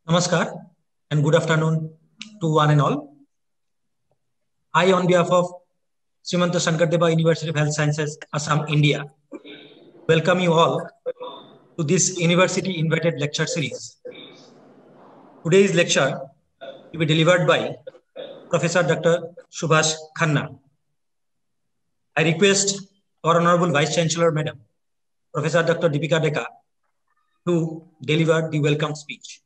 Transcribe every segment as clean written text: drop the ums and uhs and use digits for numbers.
Namaskar and good afternoon to one and all. I, on behalf of Srimanta Shankardeva University of Health Sciences, Assam, India, welcome you all to this university invited lecture series. Today's lecture will be delivered by Professor Dr. Subhash Khanna. I request our Honorable Vice Chancellor, Madam, Professor Dr. Deepika Deka, to deliver the welcome speech.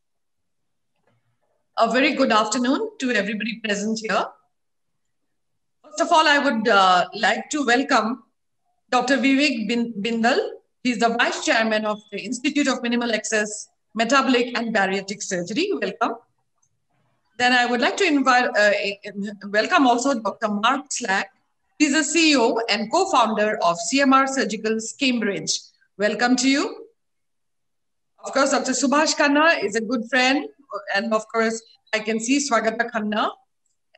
A very good afternoon to everybody present here. First of all, I would like to welcome Dr. Vivek Bindal. He's the Vice Chairman of the Institute of Minimal Access Metabolic and Bariatric Surgery. Welcome. Then I would like to welcome also Dr. Mark Slack. He's the CEO and co-founder of CMR Surgicals, Cambridge. Welcome to you. Of course, Dr. Subhash Khanna is a good friend. And of course, I can see Swagat Khanna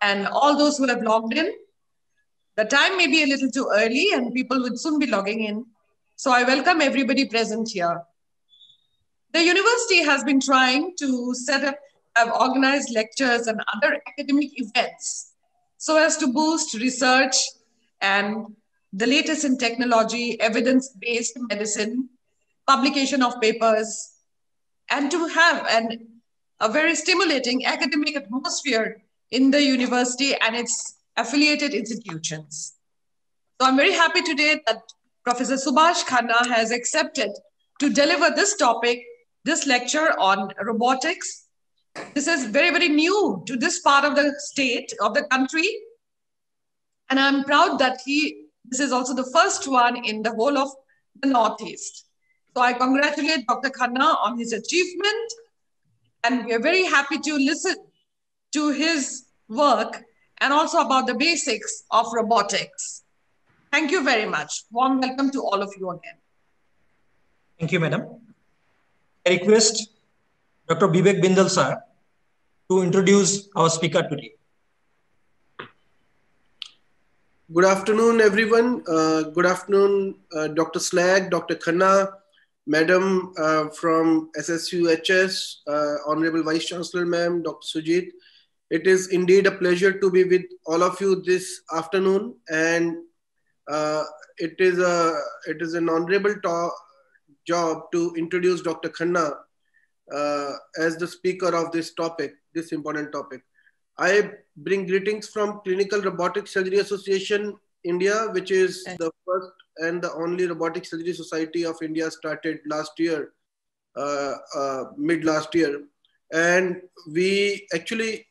and all those who have logged in. The time may be a little too early and people would soon be logging in. So I welcome everybody present here. The university has been trying to have organized lectures and other academic events so as to boost research and the latest in technology, evidence-based medicine, publication of papers, and to have a very stimulating academic atmosphere in the university and its affiliated institutions. So I'm very happy today that Professor Subhash Khanna has accepted to deliver this lecture on robotics. This is very, very new to this part of the state, of the country. And I'm proud that this is also the first one in the whole of the Northeast. So I congratulate Dr. Khanna on his achievement. And we are very happy to listen to his work and also about the basics of robotics. Thank you very much. Warm welcome to all of you again. Thank you, Madam. I request Dr. Vivek Bindal, sir, to introduce our speaker today. Good afternoon, everyone. Good afternoon, Dr. Slag, Dr. Khanna, Madam from SSUHS, Honorable Vice Chancellor, Ma'am, Dr. Sujit. It is indeed a pleasure to be with all of you this afternoon, and it is an honorable job to introduce Dr. Khanna as the speaker of this topic, this important topic. I bring greetings from Clinical Robotic Surgery Association, India, which is the first and the only Robotic Surgery Society of India, started last year, mid last year. And we actually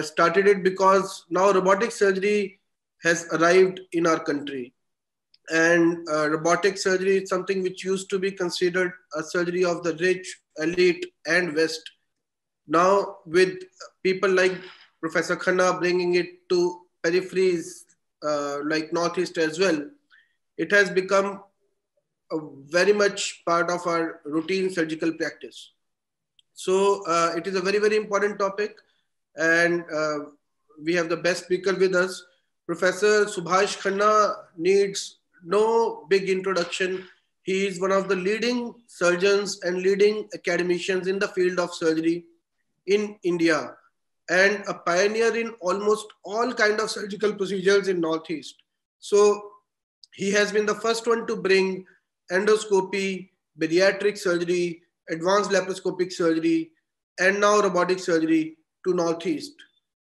started it because now robotic surgery has arrived in our country. And robotic surgery is something which used to be considered a surgery of the rich, elite, and West. Now, with people like Professor Khanna bringing it to peripheries like Northeast as well, it has become a very much part of our routine surgical practice. So it is a very, very important topic, and we have the best speaker with us. Professor Subhash Khanna needs no big introduction. He is one of the leading surgeons and leading academicians in the field of surgery in India, and a pioneer in almost all kinds of surgical procedures in Northeast. So he has been the first one to bring endoscopy, bariatric surgery, advanced laparoscopic surgery, and now robotic surgery to Northeast.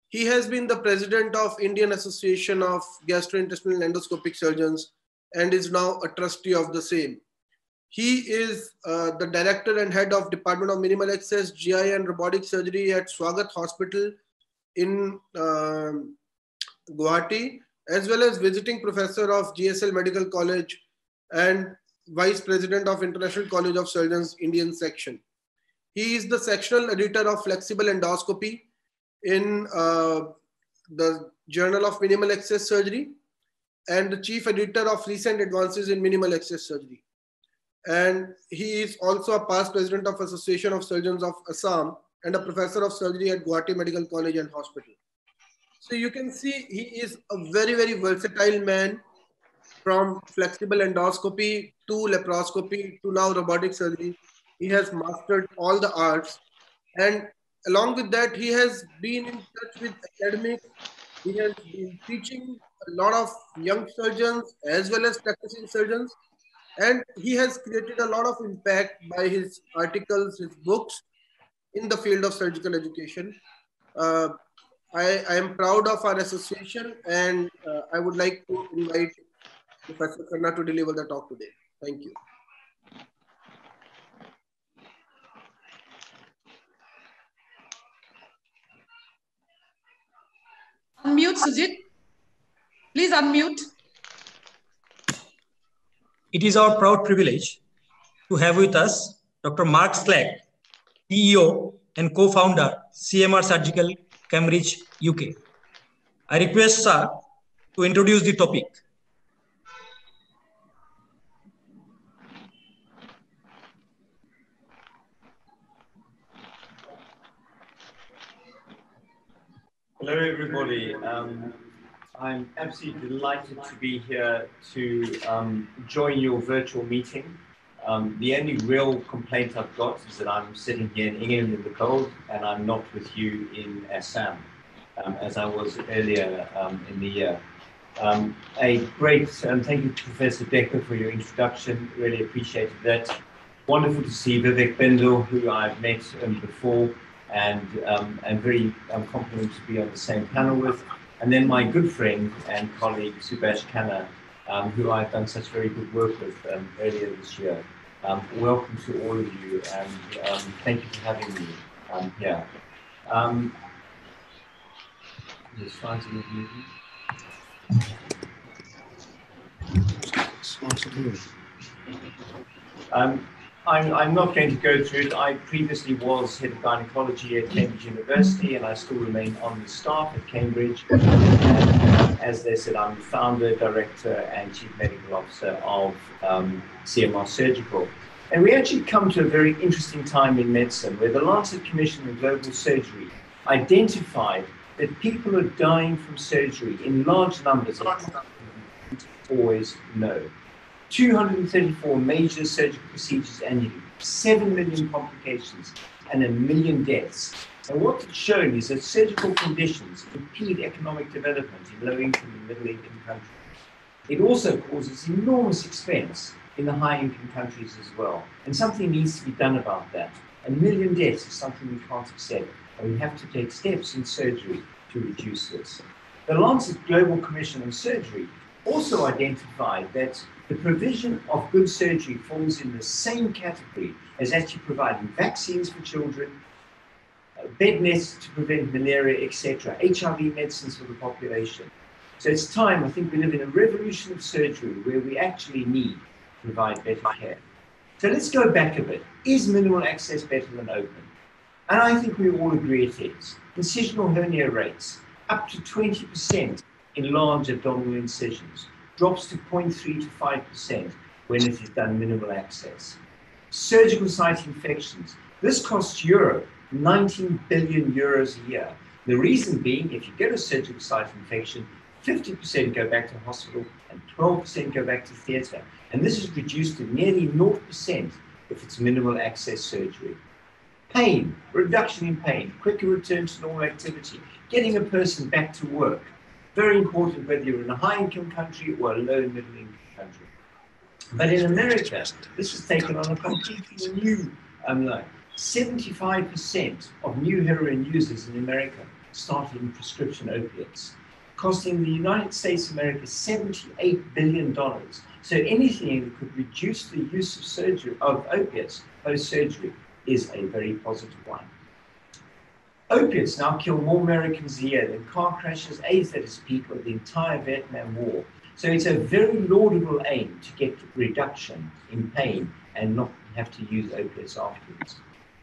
He has been the president of Indian Association of Gastrointestinal Endoscopic Surgeons and is now a trustee of the same. He is the director and head of Department of Minimal Access, GI and Robotic Surgery at Swagat Hospital in Guwahati, as well as visiting professor of GSL Medical College and vice president of International College of Surgeons Indian section. He is the sectional editor of Flexible Endoscopy in the Journal of Minimal Access Surgery and the chief editor of Recent Advances in Minimal Access Surgery. And he is also a past president of Association of Surgeons of Assam and a professor of surgery at Guwahati Medical College and Hospital. So you can see he is a very, very versatile man, from flexible endoscopy to laparoscopy to now robotic surgery. He has mastered all the arts. And along with that, he has been in touch with academics. He has been teaching a lot of young surgeons as well as practicing surgeons. And he has created a lot of impact by his articles, his books in the field of surgical education. Uh, I am proud of our association, and I would like to invite Professor Khanna to deliver the talk today. Thank you. Unmute, Sujit. Please unmute. It is our proud privilege to have with us Dr. Mark Slack, CEO and co-founder, CMR Surgical, Cambridge, UK. I request sir to introduce the topic. Hello, everybody. I'm absolutely delighted to be here to join your virtual meeting. The only real complaint I've got is that I'm sitting here in England in the cold and I'm not with you in Assam, as I was earlier in the year. A great thank you to Professor Decker for your introduction. Really appreciated that. Wonderful to see Vivek Bindal, who I've met before, and very complimented to be on the same panel with. And then my good friend and colleague, Subash Khanna, who I've done such very good work with earlier this year. Welcome to all of you, and thank you for having me here. Just trying to move moving. I'm not going to go through it. I previously was head of gynecology at Cambridge University, and I still remain on the staff at Cambridge. And, as they said, I'm the founder, director, and chief medical officer of CMR Surgical. And we actually come to a very interesting time in medicine, where the Lancet Commission on Global Surgery identified that people are dying from surgery in large numbers that we don't always know. 234 major surgical procedures annually, 7 million complications, and 1 million deaths. And what it's shown is that surgical conditions impede economic development in low-income and middle-income countries. It also causes enormous expense in the high-income countries as well. And something needs to be done about that. 1 million deaths is something we can't accept, and we have to take steps in surgery to reduce this. The Lancet Global Commission on Surgery also identified that the provision of good surgery falls in the same category as actually providing vaccines for children, bed nets to prevent malaria, etc., HIV medicines for the population. So it's time, I think we live in a revolution of surgery where we actually need to provide better care. So let's go back a bit. Is minimal access better than open? And I think we all agree it is. Incisional hernia rates up to 20% in large abdominal incisions, drops to 0.3 to 5% when it is done minimal access. Surgical site infections. This costs Europe 19 billion euros a year. The reason being, if you get a surgical site infection, 50% go back to hospital and 12% go back to theatre. And this is reduced to nearly 0% if it's minimal access surgery. Pain, reduction in pain, quicker return to normal activity, getting a person back to work. Very important whether you're in a high-income country or a low and middle-income country. But in America, this has taken on a completely new line. 75% of new heroin users in America started in prescription opiates, costing the United States of America $78 billion. So anything that could reduce the use of surgery of opiates post-surgery is a very positive one. Opiates now kill more Americans a year than car crashes, AIDS at its peak, or the entire Vietnam War. So it's a very laudable aim to get reduction in pain and not have to use opiates afterwards.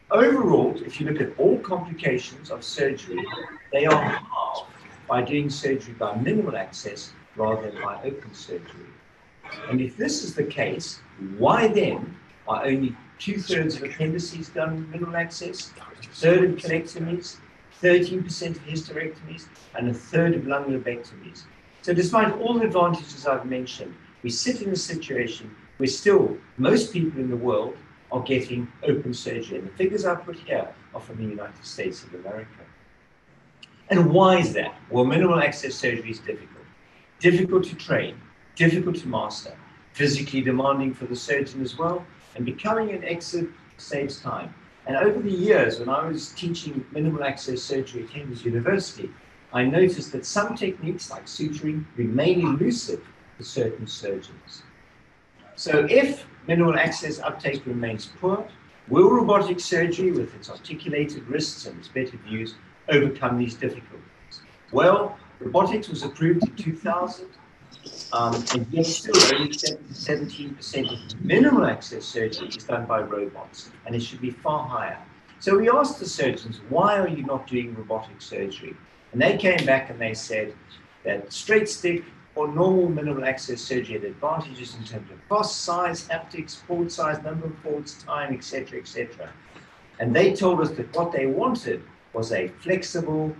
Overall, if you look at all complications of surgery, they are halved by doing surgery by minimal access rather than by open surgery. And if this is the case, why then are only 2/3 of appendices done with minimal access, 1/3 of colectomies, 13% of hysterectomies, and 1/3 of lung lobectomies? So despite all the advantages I've mentioned, we sit in a situation where still most people in the world are getting open surgery. And the figures I put here are from the United States of America. And why is that? Well, minimal access surgery is difficult. Difficult to train, difficult to master, physically demanding for the surgeon as well, and becoming an expert saves time. And over the years, when I was teaching minimal access surgery at Cambridge University, I noticed that some techniques like suturing remain elusive for certain surgeons. So if minimal access uptake remains poor, will robotic surgery with its articulated wrists and its better views overcome these difficulties? Well, robotics was approved in 2000, and yet still only 17% of minimal access surgery is done by robots, and it should be far higher. So we asked the surgeons, why are you not doing robotic surgery? And they came back and they said that straight stick or normal minimal access surgery had advantages in terms of cost, size, haptics, port size, number of ports, time, etc., etc. And they told us that what they wanted was a flexible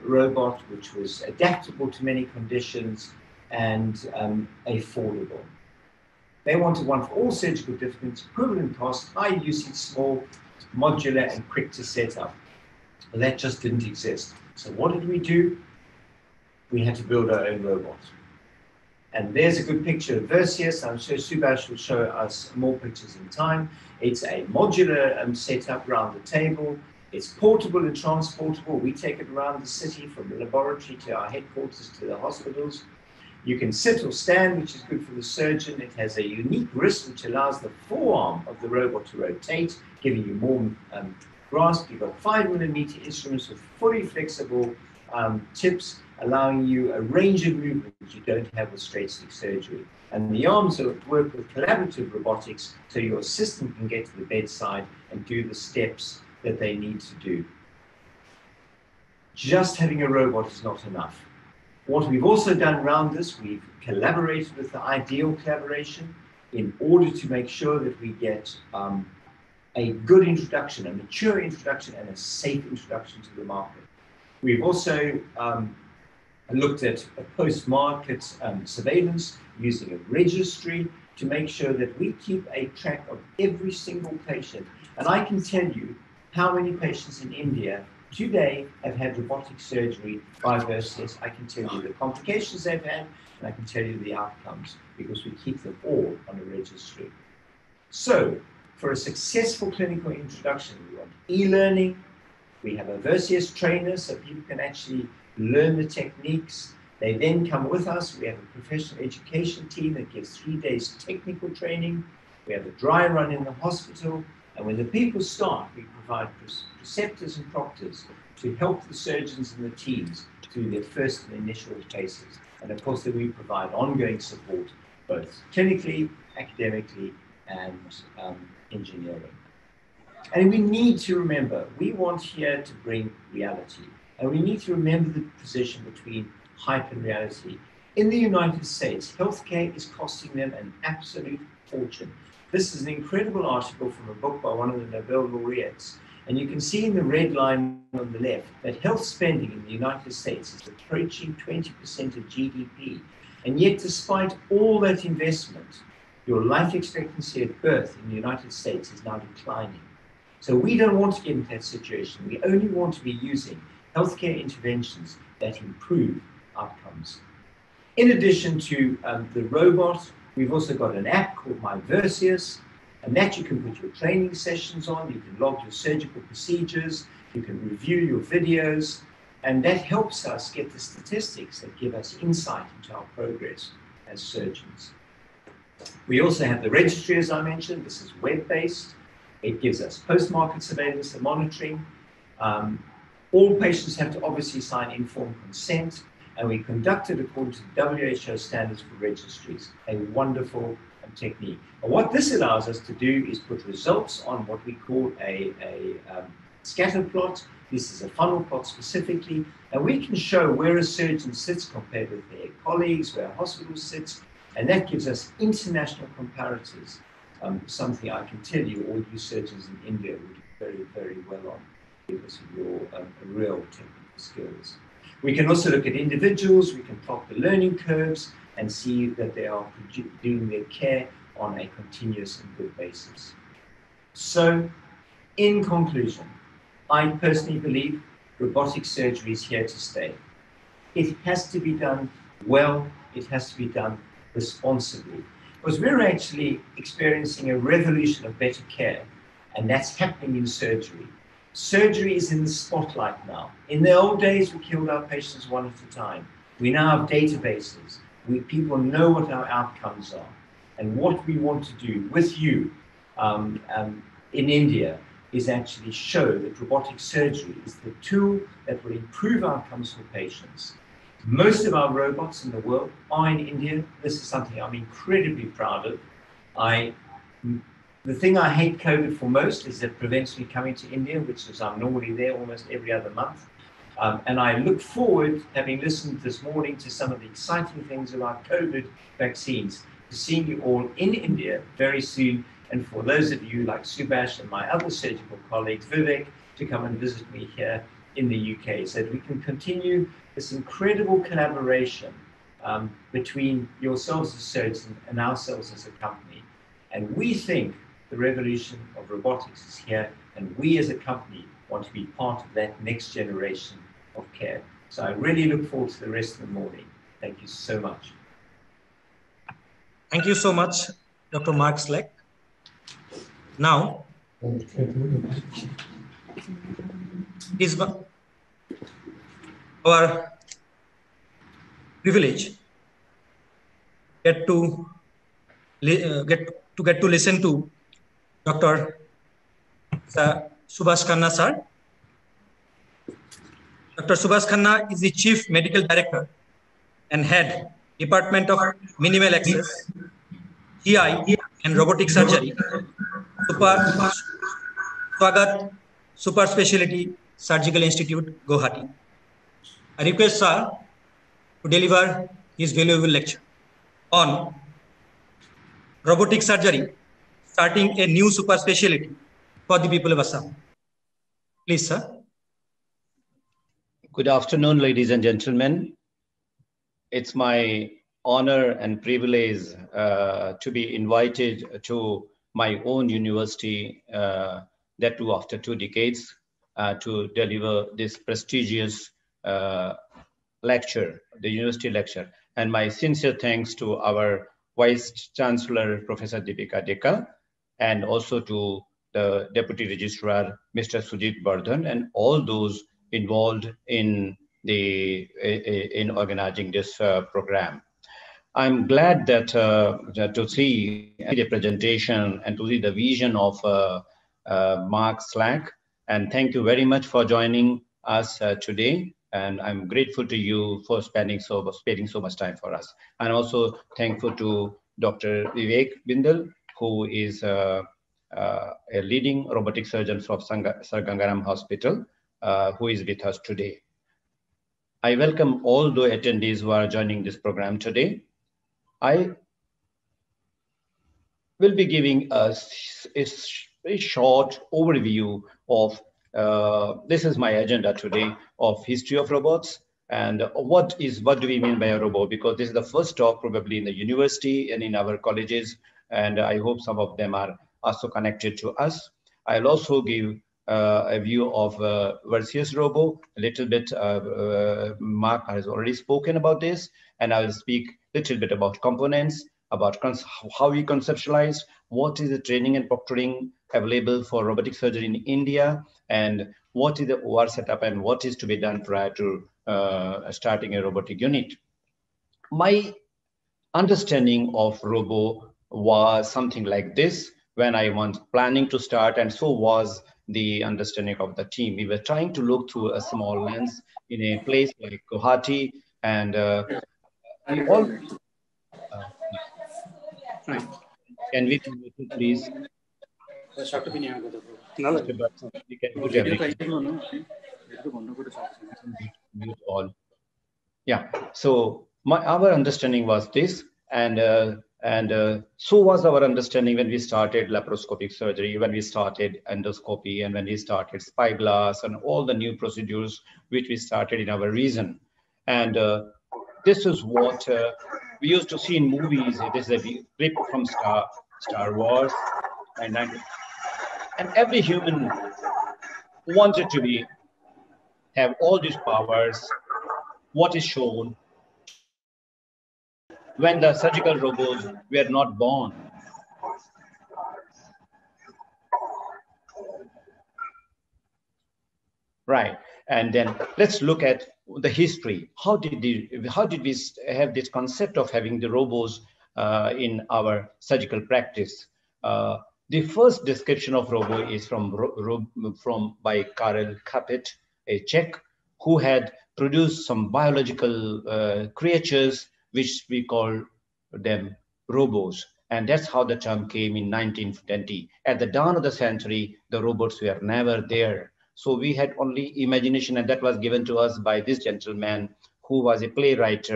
robot which was adaptable to many conditions and affordable. They wanted one for all surgical disciplines, equivalent cost, high usage, small, modular, and quick to set up. But that just didn't exist. So what did we do? We had to build our own robot. And there's a good picture of Versius. I'm sure Subhash will show us more pictures in time. It's a modular setup around the table. It's portable and transportable. We take it around the city from the laboratory to our headquarters to the hospitals. You can sit or stand, which is good for the surgeon. It has a unique wrist, which allows the forearm of the robot to rotate, giving you more grasp. You've got 5mm instruments with fully flexible tips, allowing you a range of movement you don't have with straight stick surgery. And the arms work with collaborative robotics, so your assistant can get to the bedside and do the steps that they need to do. Just having a robot is not enough. What we've also done around this, we've collaborated with the Ideal Collaboration in order to make sure that we get a good introduction, a mature introduction, and a safe introduction to the market. We've also looked at a post-market surveillance using a registry to make sure that we keep a track of every single patient. And I can tell you how many patients in India today have had robotic surgery by Versius. I can tell you the complications they've had, and I can tell you the outcomes, because we keep them all on a registry. So, for a successful clinical introduction, we want e-learning. We have a Versius trainer, so people can actually learn the techniques. They then come with us. We have a professional education team that gives 3 days technical training. We have a dry run in the hospital. And when the people start, we provide preceptors and proctors to help the surgeons and the teams through their first and initial cases. And of course, then we provide ongoing support, both clinically, academically, and engineering. And we need to remember, we want here to bring reality. And we need to remember the position between hype and reality. In the United States, healthcare is costing them an absolute fortune. This is an incredible article from a book by one of the Nobel laureates. And you can see in the red line on the left that health spending in the United States is approaching 20% of GDP. And yet, despite all that investment, your life expectancy at birth in the United States is now declining. So we don't want to get into that situation. We only want to be using healthcare interventions that improve outcomes. In addition to the robot, we've also got an app called My Versius, and that you can put your training sessions on, you can log your surgical procedures, you can review your videos, and that helps us get the statistics that give us insight into our progress as surgeons. We also have the registry, as I mentioned. This is web-based. It gives us post-market surveillance and monitoring. All patients have to obviously sign informed consent, and we conduct it according to the WHO standards for registries, a wonderful technique. And what this allows us to do is put results on what we call a scatter plot. This is a funnel plot specifically, and we can show where a surgeon sits compared with their colleagues, where a hospital sits, and that gives us international comparators, something I can tell you all you surgeons in India would do very, very well on because of your real technical skills. We can also look at individuals, we can plot the learning curves and see that they are doing their care on a continuous and good basis. So, in conclusion, I personally believe robotic surgery is here to stay. It has to be done well, it has to be done responsibly. Because we're actually experiencing a revolution of better care, and that's happening in surgery. Surgery is in the spotlight now. In the old days, we killed our patients one at a time. We now have databases. People know what our outcomes are. And what we want to do with you in India is actually show that robotic surgery is the tool that will improve outcomes for patients. Most of our robots in the world are in India. This is something I'm incredibly proud of. The thing I hate COVID for most is it prevents me coming to India, which is I'm normally there almost every other month. And I look forward, having listened this morning to some of the exciting things about COVID vaccines, to seeing you all in India very soon. And for those of you like Subhash and my other surgical colleagues, Vivek, to come and visit me here in the UK, so that we can continue this incredible collaboration between yourselves as surgeons and ourselves as a company. And we think the revolution of robotics is here, and we as a company want to be part of that next generation of care. So I really look forward to the rest of the morning. Thank you so much. Thank you so much, Dr. Mark Slack. Now, is our privilege get to listen to Dr. Subhash Khanna sir. Dr. Subhash Khanna is the Chief Medical Director and Head Department of Minimal Access, GI and Robotic Surgery, Swagat SuperSpeciality Surgical Institute, Guwahati. I request sir to deliver his valuable lecture on robotic surgery, starting a new super specialty for the people of Assam. Please, sir. Good afternoon, ladies and gentlemen. It's my honor and privilege to be invited to my own university, that too after 2 decades, to deliver this prestigious lecture, the university lecture. And my sincere thanks to our Vice Chancellor, Professor Deepika Deka, and also to the Deputy Registrar, Mr. Sujit Bardhan, and all those involved in organizing this program. I'm glad that to see the presentation and to see the vision of Mark Slack. And thank you very much for joining us today. And I'm grateful to you for spending so much time for us. And also thankful to Dr. Vivek Bindal, who is a leading robotic surgeon from Sir Gangaram Hospital, who is with us today. I welcome all the attendees who are joining this program today. I will be giving us a very short overview of, this is my agenda today, of history of robots and what do we mean by a robot, because this is the first talk probably in the university and in our colleges, and I hope some of them are also connected to us. I'll also give a view of versus robo, a little bit. Mark has already spoken about this, and I'll speak a little bit about components, about how we conceptualize, what is the training and proctoring available for robotic surgery in India, and what is the OR setup and what is to be done prior to starting a robotic unit. My understanding of robo was something like this when I was planning to start, and so was the understanding of the team. We were trying to look through a small lens in a place like Guwahati, and we all can we please? We can put everything. Mute all. Yeah. So our understanding was this, and so was our understanding when we started laparoscopic surgery, when we started endoscopy, and when we started spyglass, and all the new procedures which we started in our region. And this is what we used to see in movies. It is a clip from Star Wars, and And every human wanted to have all these powers, what is shown when the surgical robots were not born. Right, and then let's look at the history. How did we have this concept of having the robots in our surgical practice? The first description of robo is from by Karel Capet, a Czech, who had produced some biological creatures which we call them robos. And that's how the term came in 1920. At the dawn of the century, the robots were never there. So we had only imagination, and that was given to us by this gentleman who was a playwright,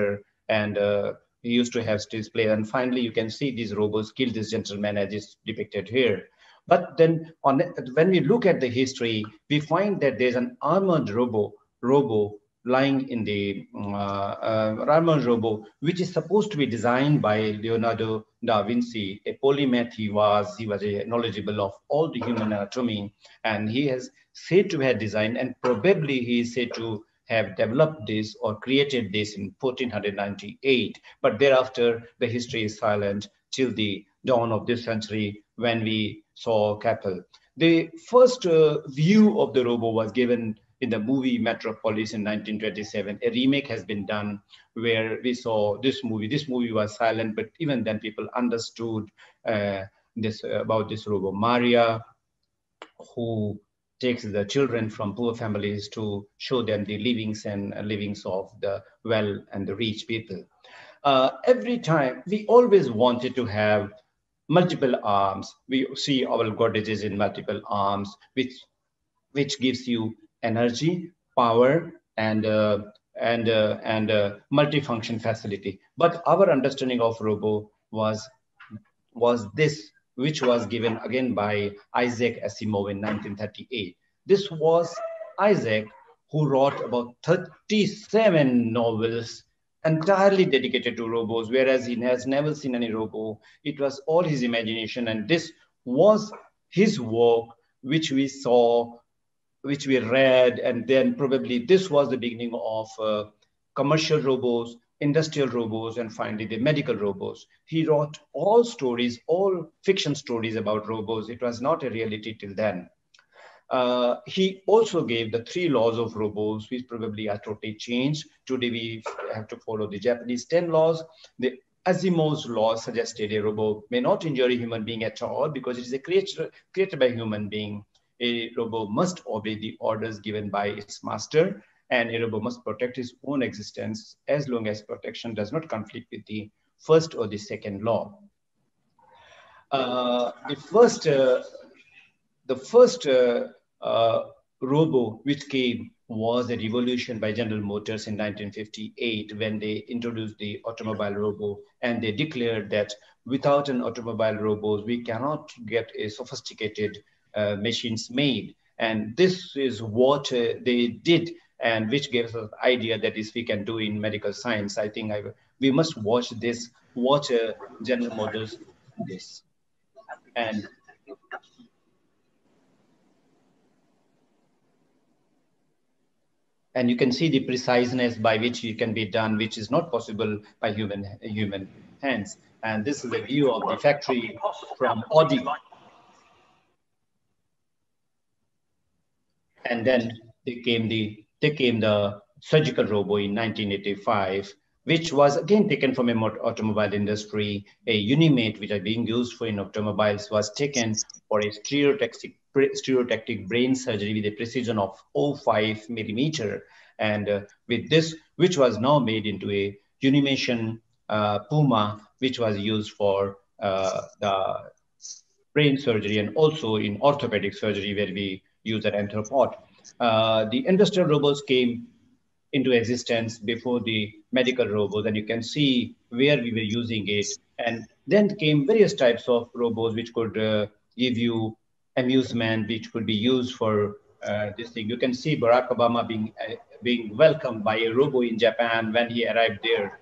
and he used to have stage play. And finally, you can see these robots kill this gentleman as is depicted here. But then when we look at the history, we find that there's an armored robo lying in the armored robo, which is supposed to be designed by Leonardo da Vinci, a polymath he was a knowledgeable of all the human anatomy, and he has said to have designed, and probably he is said to have developed this or created this in 1498. But thereafter, the history is silent till the dawn of this century when we saw Keppel. The first view of the robo was given in the movie Metropolis in 1927. A remake has been done where we saw this movie. This movie was silent, but even then people understood about this robo. Maria, who takes the children from poor families to show them the livings of the well and the rich people. Every time, we always wanted to have multiple arms. We see our goddesses in multiple arms, which gives you energy, power, and multifunction facility. But our understanding of robo was this, which was given again by Isaac Asimov in 1938. This was Isaac who wrote about 37 novels entirely dedicated to robots, whereas he has never seen any robo. It was all his imagination, and this was his work, which we saw, which we read, and then probably this was the beginning of commercial robots, industrial robots, and finally the medical robots. He wrote all stories, all fiction stories about robots. It was not a reality till then. He also gave the 3 laws of robots, which probably are totally changed. Today we have to follow the Japanese 10 laws. The Asimov's law suggested a robot may not injure a human being at all because it is a creature created by a human being. A robot must obey the orders given by its master, and a robot must protect its own existence as long as protection does not conflict with the first or the second law. The first robo which came was a revolution by General Motors in 1958 when they introduced the automobile robo, and they declared that without an automobile robo, we cannot get a sophisticated machines made. And this is what they did, and which gives us the idea that this we can do in medical science. I think we must watch General Motors do this. And you can see the preciseness by which it can be done, which is not possible by human hands. And this is a view of the factory from Audi. And then they came the surgical robo in 1985, which was again taken from an automobile industry. A Unimate, which are being used for in automobiles, was taken for a stereotactic brain surgery with a precision of 0.5 millimeter. And with this, which was now made into a Unimation Puma, which was used for the brain surgery and also in orthopedic surgery, where we use an anthropod. The industrial robots came into existence before the medical robots, and you can see where we were using it. And then came various types of robots which could give you amusement, which could be used for this thing. You can see Barack Obama being welcomed by a robo in Japan when he arrived there.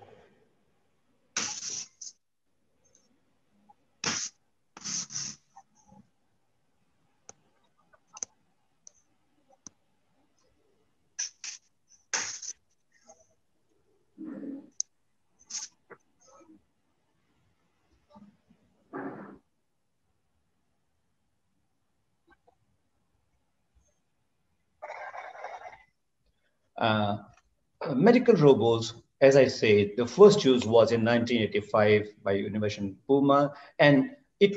Medical robots, as I said, the first use was in 1985 by University of Puma, and it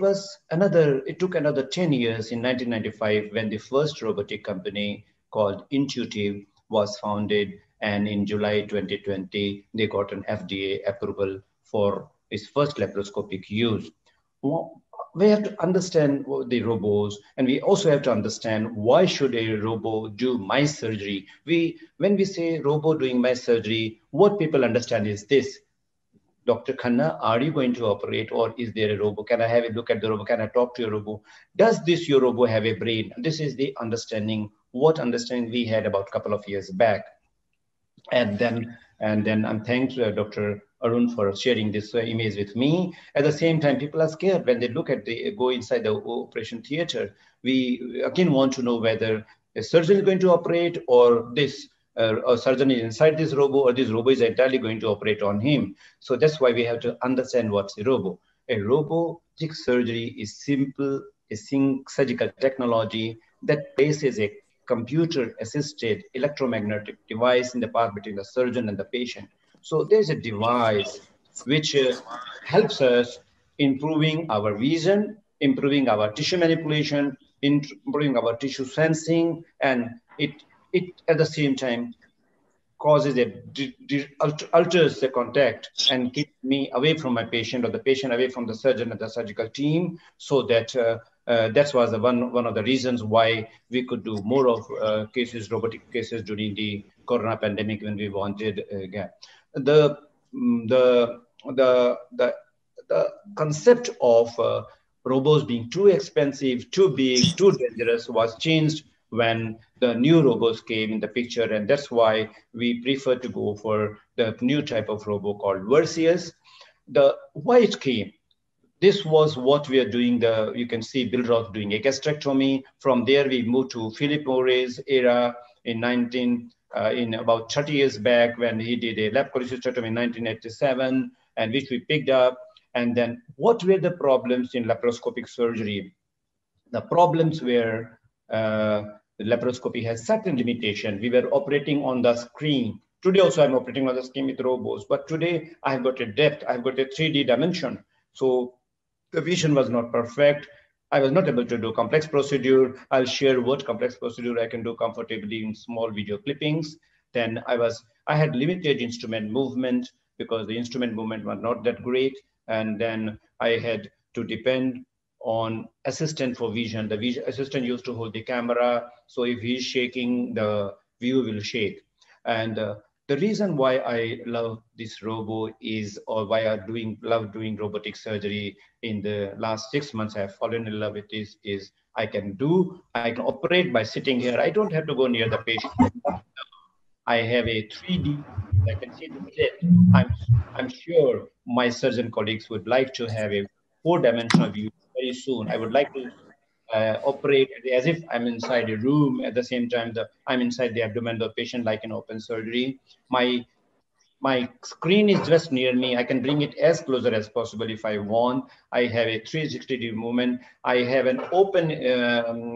took another 10 years in 1995 when the first robotic company called Intuitive was founded, and in July 2020, they got an FDA approval for its first laparoscopic use. We have to understand the robots, and we also have to understand why should a robot do my surgery. When we say robot doing my surgery, what people understand is this: Dr. Khanna, are you going to operate, or is there a robot? Can I have a look at the robot? Can I talk to your robot? Does your robot have a brain? This is the understanding, what understanding we had about a couple of years back. And then I'm thanks Dr. Arun for sharing this image with me. At the same time, people are scared when they go inside the operation theater. We again want to know whether a surgeon is going to operate, or a surgeon is inside this robot, or this robot is entirely going to operate on him. So that's why we have to understand what's a robot. A robotic surgery is simple, a surgical technology that places a computer-assisted electromagnetic device in the path between the surgeon and the patient. So there's a device which helps us improving our vision, improving our tissue manipulation, improving our tissue sensing, and it at the same time causes alters the contact and keeps me away from my patient, or the patient away from the surgeon and the surgical team, so that that was one of the reasons why we could do more of robotic cases during the corona pandemic when we wanted again. The concept of robots being too expensive, too big, too dangerous was changed when the new robots came in the picture, and that's why we prefer to go for the new type of robot called Vercius. Why it came? This was what we are doing. You can see Bill Roth doing a gastrectomy. From there, we moved to Philip Morris era in about 30 years back, when he did a laparoscopy in 1987, and which we picked up. And then what were the problems in laparoscopic surgery? The problems were the laparoscopy has certain limitation. We were operating on the screen. Today also I'm operating on the screen with robots, but today I've got a depth, I've got a 3D dimension. So the vision was not perfect. I was not able to do complex procedure. I'll share what complex procedure I can do comfortably in small video clippings. Then I had limited instrument movement because the instrument movement was not that great. And then I had to depend on assistant for vision. The assistant used to hold the camera. So if he's shaking, the view will shake. And the reason why I love this robot is, or why I love doing robotic surgery in the last 6 months, I have fallen in love with this, is I can operate by sitting here. I don't have to go near the patient. I have a 3D, I can see the clip. I'm sure my surgeon colleagues would like to have a 4-dimensional view very soon. I would like to operate as if I'm inside a room. At the same time, I'm inside the abdomen of the patient, like in open surgery. My screen is just near me. I can bring it as closer as possible if I want. I have a 360-degree movement. I have an open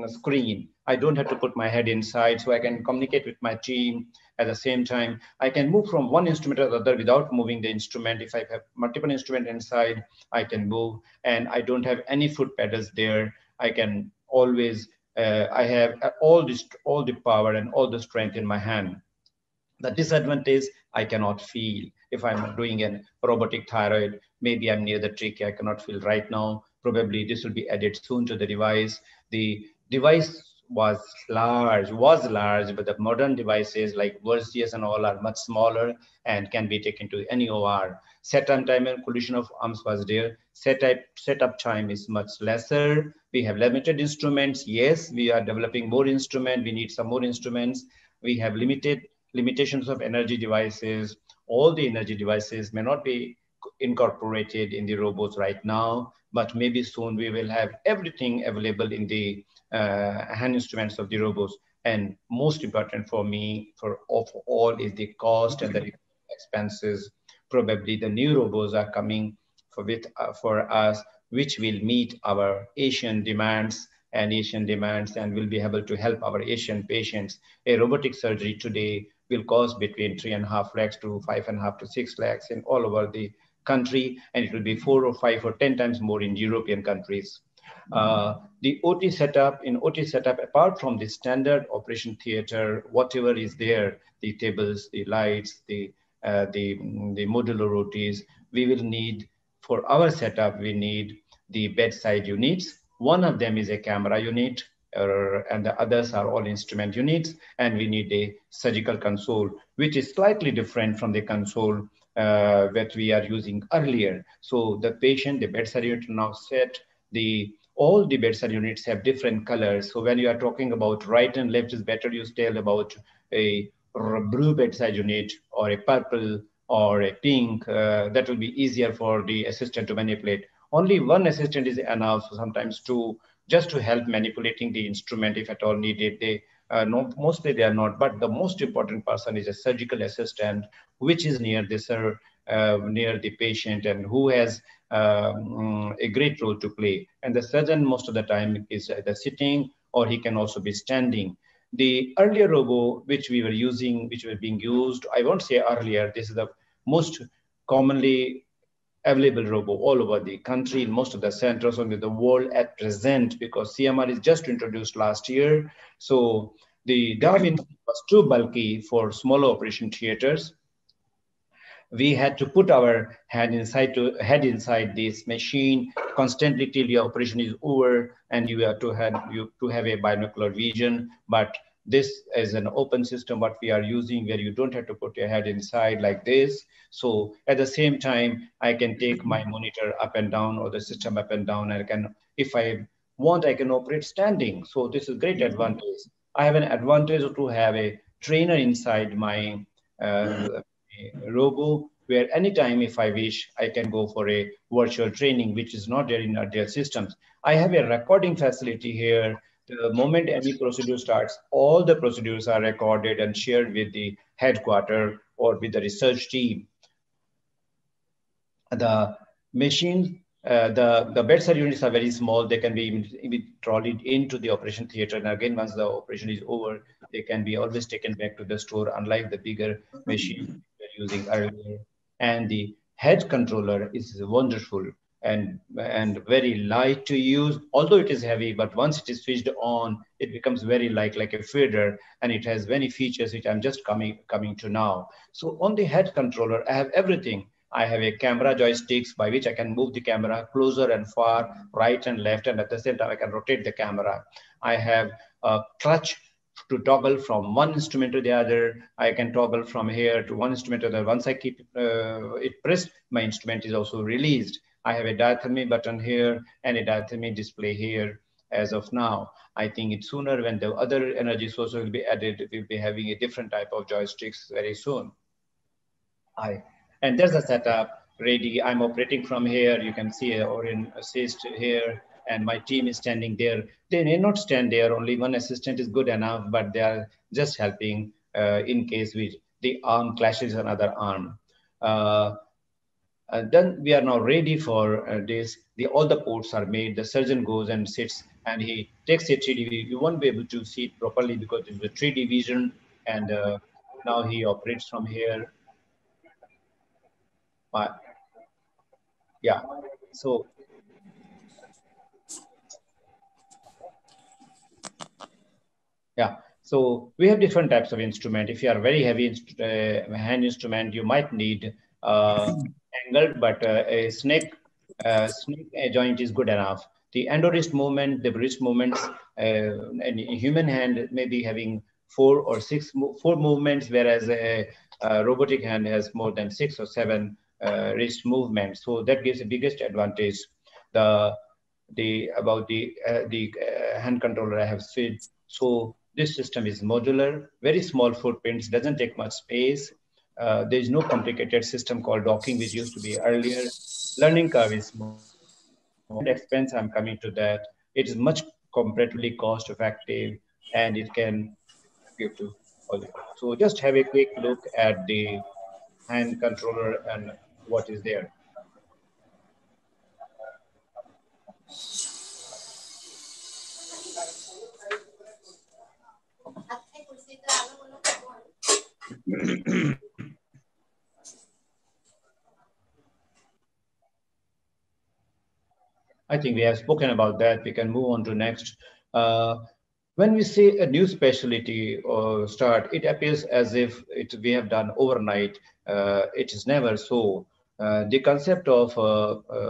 screen. I don't have to put my head inside, so I can communicate with my team. At the same time, I can move from one instrument to the other without moving the instrument. If I have multiple instruments inside, I can move, and I don't have any foot pedals there. I can always, I have all the power and all the strength in my hand. The disadvantage, I cannot feel. If I'm doing a robotic thyroid, maybe I'm near the trachea, I cannot feel right now. Probably this will be added soon to the device. The device was large, but the modern devices like Vercius and all are much smaller and can be taken to any OR. Setup time and collision of arms was there. Setup time is much lesser. We have limited instruments. Yes, we are developing more instruments. We need some more instruments. We have limitations of energy devices. All the energy devices may not be incorporated in the robots right now, but maybe soon we will have everything available in the hand instruments of the robots. And most important for me, of all, is the cost and the expenses. Probably the new robots are coming for us, which will meet our Asian demands and will be able to help our Asian patients. A robotic surgery today will cost between 3.5 lakhs to 5.5 to 6 lakhs in all over the country, and it will be 4 or 5 or 10 times more in European countries. The OT setup, apart from the standard operation theater, whatever is there, the tables, the lights, the modular OTs, we will need, for our setup, we need the bedside units. One of them is a camera unit, and the others are all instrument units. And we need a surgical console, which is slightly different from the console that we are using earlier. So the patient, the bedside unit now set, all the bedside units have different colors. So when you are talking about right and left, is better you tell about a blue bedside unit or a purple or a pink. That will be easier for the assistant to manipulate. Only one assistant is enough sometimes just to help manipulating the instrument if at all needed. Mostly they are not, but the most important person is a surgical assistant, which is near the patient and who has a great role to play. And the surgeon most of the time is either sitting or he can also be standing. The earlier robo which we were using, which were being used, I won't say earlier, this is the most commonly available robo all over the country in most of the centers in the world at present, because CMR is just introduced last year. So the Darwin was too bulky for smaller operation theaters. We had to put our head inside this machine constantly till your operation is over, and you have to have a binocular vision. But this is an open system what we are using, where you don't have to put your head inside like this. So at the same time, I can take my monitor up and down or the system up and down, and I can, if I want, I can operate standing. So this is great advantage. I have an advantage to have a trainer inside my robo, where anytime if I wish, I can go for a virtual training, which is not there in their systems. I have a recording facility here. The moment any procedure starts, all the procedures are recorded and shared with the headquarters or with the research team. The machine, the bedside units are very small. They can be trolleyed into the operation theater. And again, once the operation is over, they can be always taken back to the store, unlike the bigger machine we were using earlier. And the head controller is wonderful and very light to use, although it is heavy, but once it is switched on, it becomes very light, like a feather, and it has many features which I'm just coming to now. So on the head controller, I have everything. I have a camera joysticks by which I can move the camera closer and far, right and left, and at the same time I can rotate the camera. I have a clutch to toggle from one instrument to the other. I can toggle from here to one instrument to the other. Once I keep it pressed, my instrument is also released. I have a diathermy button here and a diathermy display here as of now. I think it's sooner when the other energy source will be added, we'll be having a different type of joysticks very soon. And there's a setup ready. I'm operating from here. You can see Orin assist here, and my team is standing there. They may not stand there. Only one assistant is good enough, but they are just helping in case the arm clashes another arm. Then we are now ready for this. All the ports are made. The surgeon goes and sits, and he takes a 3D view. You won't be able to see it properly because it's a 3D vision. And now he operates from here. Yeah, so yeah, so we have different types of instrument. If you are very heavy hand instrument, you might need angled, but a snake joint is good enough. The endo-wrist movement, the wrist movements, and a human hand may be having four movements, whereas a robotic hand has more than 6 or 7 wrist movements. So that gives the biggest advantage. About the hand controller I have said. So this system is modular, very small footprints, doesn't take much space. There is no complicated system called docking, which used to be earlier. Learning curve is small. Expense, I'm coming to that. It is much comparatively cost effective, and it can give to all. So just have a quick look at the hand controller and what is there. I think we have spoken about that. We can move on to next. When we say a new specialty or start, it appears as if we have done overnight. It is never so. The concept of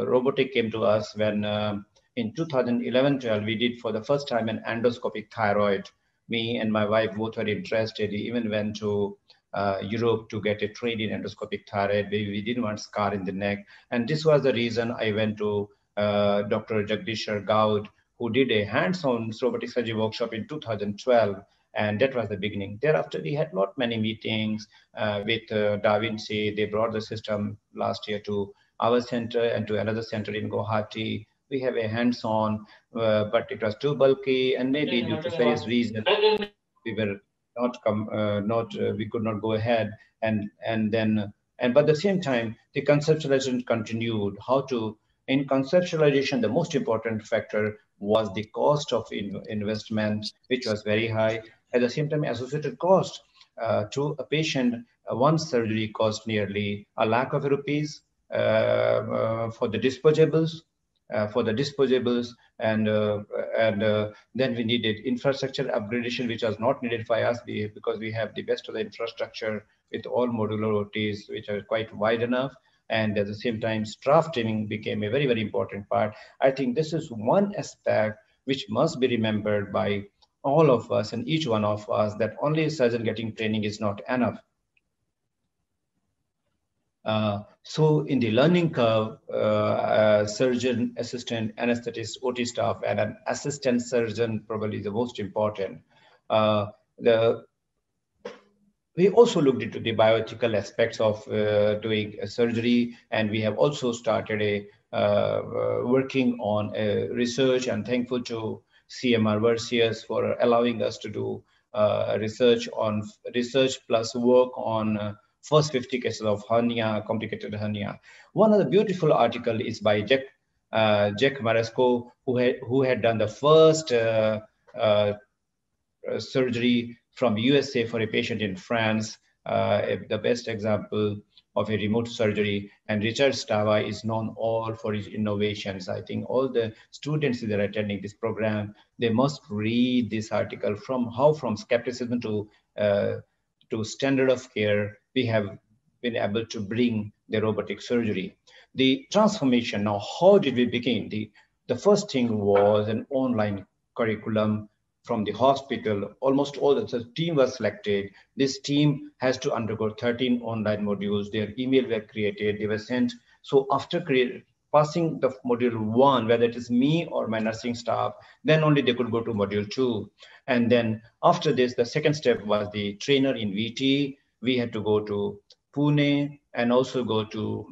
robotic came to us when in 2011-12 we did for the first time an endoscopic thyroid. Me and my wife both were interested. We even went to Europe to get a trained in endoscopic thyroid. We didn't want scar in the neck, and this was the reason I went to Dr. Jagdishar Gaud, who did a hands-on robotic surgery workshop in 2012, and that was the beginning. Thereafter, we had not many meetings with Da Vinci. They brought the system last year to our center and to another center in Guwahati. We have a hands-on, but it was too bulky, and maybe due to various reasons, we were we could not go ahead, but at the same time, the conceptualization continued. In conceptualization, the most important factor was the cost of investment, which was very high. At the same time, associated cost to a patient, one surgery cost nearly ₹1,00,000 for the disposables. And then we needed infrastructure upgradation, which was not needed by us because we have the best of the infrastructure with all modular OTs, which are quite wide enough. And at the same time, staff training became a very, very important part. I think this is one aspect which must be remembered by all of us and each one of us, that only a surgeon getting training is not enough. So in the learning curve, surgeon, assistant, anesthetist, OT staff, and an assistant surgeon probably the most important. We also looked into the bioethical aspects of doing a surgery, and we have also started working on research, and thankful to CMR Versius for allowing us to do research plus work on first 50 cases of hernia, complicated hernia. One of the beautiful article is by Jack Maresco, who had done the first surgery from USA for a patient in France, the best example of a remote surgery. And Richard Stava is known all for his innovations. I think all the students that are attending this program, they must read this article from skepticism to standard of care, we have been able to bring the robotic surgery. The transformation, now how did we begin? The first thing was an online curriculum from the hospital. Almost all the team was selected. This team has to undergo 13 online modules. Their email were created, they were sent. So after passing the module 1, whether it is me or my nursing staff, then only they could go to module 2. And then after this, the second step was the trainer in VT. We had to go to Pune and also go to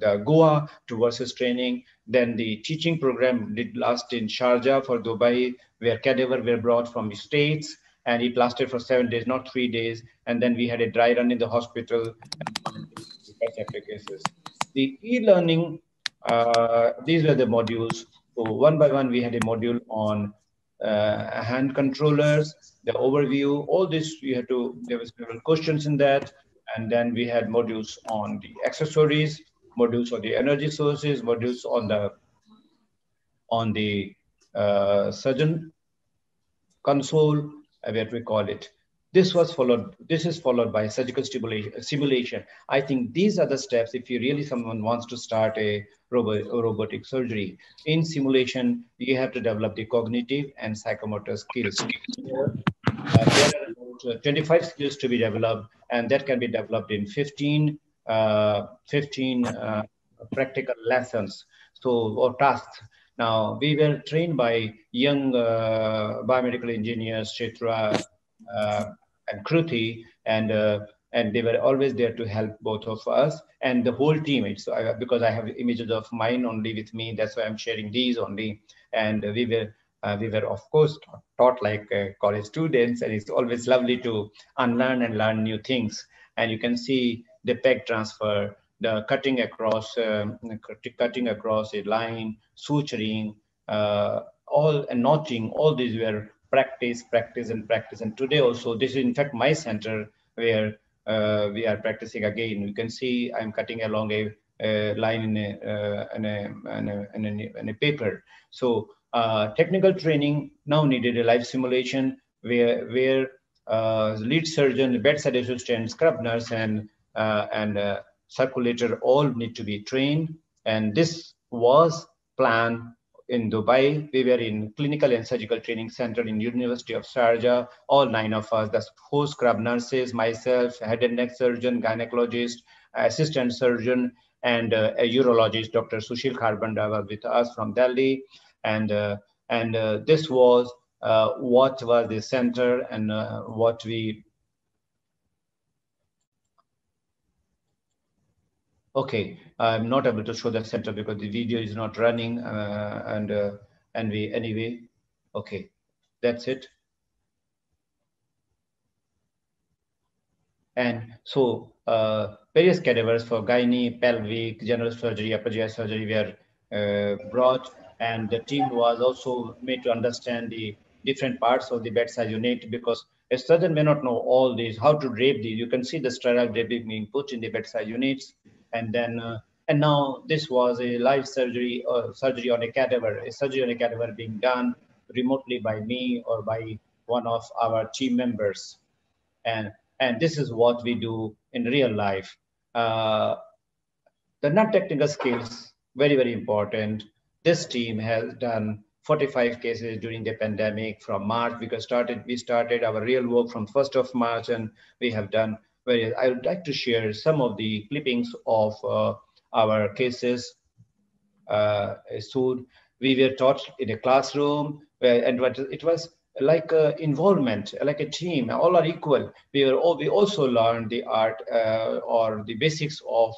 the Goa to versus training. Then the teaching program did last in Sharjah for Dubai, where cadaver were brought from the States, and it lasted for 7 days, not 3 days. And then we had a dry run in the hospital and cases. The e-learning, these were the modules. So one by one, we had a module on hand controllers, the overview, all this there were several questions in that. And then we had modules on the accessories, modules on the energy sources, modules on the surgeon console, what we call it. This is followed by surgical simulation. I think these are the steps if you really someone wants to start a robotic surgery. In simulation, you have to develop the cognitive and psychomotor skills. There are 25 skills to be developed, and that can be developed in 15 practical lessons, or tasks. Now, we were trained by young biomedical engineers, Chitra and Kruti, and they were always there to help both of us and the whole team. Because I have images of mine only with me, that's why I'm sharing these only. And we were of course taught like college students, and it's always lovely to unlearn and learn new things. And you can see the peg transfer, the cutting across a line, suturing, and notching. All these were practice, practice, and practice. And today also, this is in fact my center where we are practicing again. You can see I'm cutting along a line in a paper. So technical training now needed a live simulation where lead surgeon, bedside assistant, scrub nurse, and circulator all need to be trained. And this was planned in Dubai. We were in clinical and surgical training center in University of Sharjah, all 9 of us, the 4 scrub nurses, myself, head and neck surgeon, gynecologist, assistant surgeon, and a urologist, Dr. Sushil Kharbanda, was with us from Delhi. And this was what was the center and what we. Okay, I'm not able to show the center because the video is not running, and we anyway. Okay, that's it. And so various cadavers for gynae, pelvic, general surgery, upper GI surgery were brought, and the team was also made to understand the different parts of the bedside unit, because a surgeon may not know all these, how to drape these. You can see the sterile draping being put in the bedside units, and then and now this was a live surgery, surgery on a cadaver, a surgery on a cadaver being done remotely by me or by one of our team members. And this is what we do in real life. The non-technical skills, very, very important. This team has done 45 cases during the pandemic from March, because we started our real work from 1st of March, and we have done various. I would like to share some of the clippings of our cases. So we were taught in a classroom, and it was like involvement, like a team, all are equal. We also learned the art or the basics of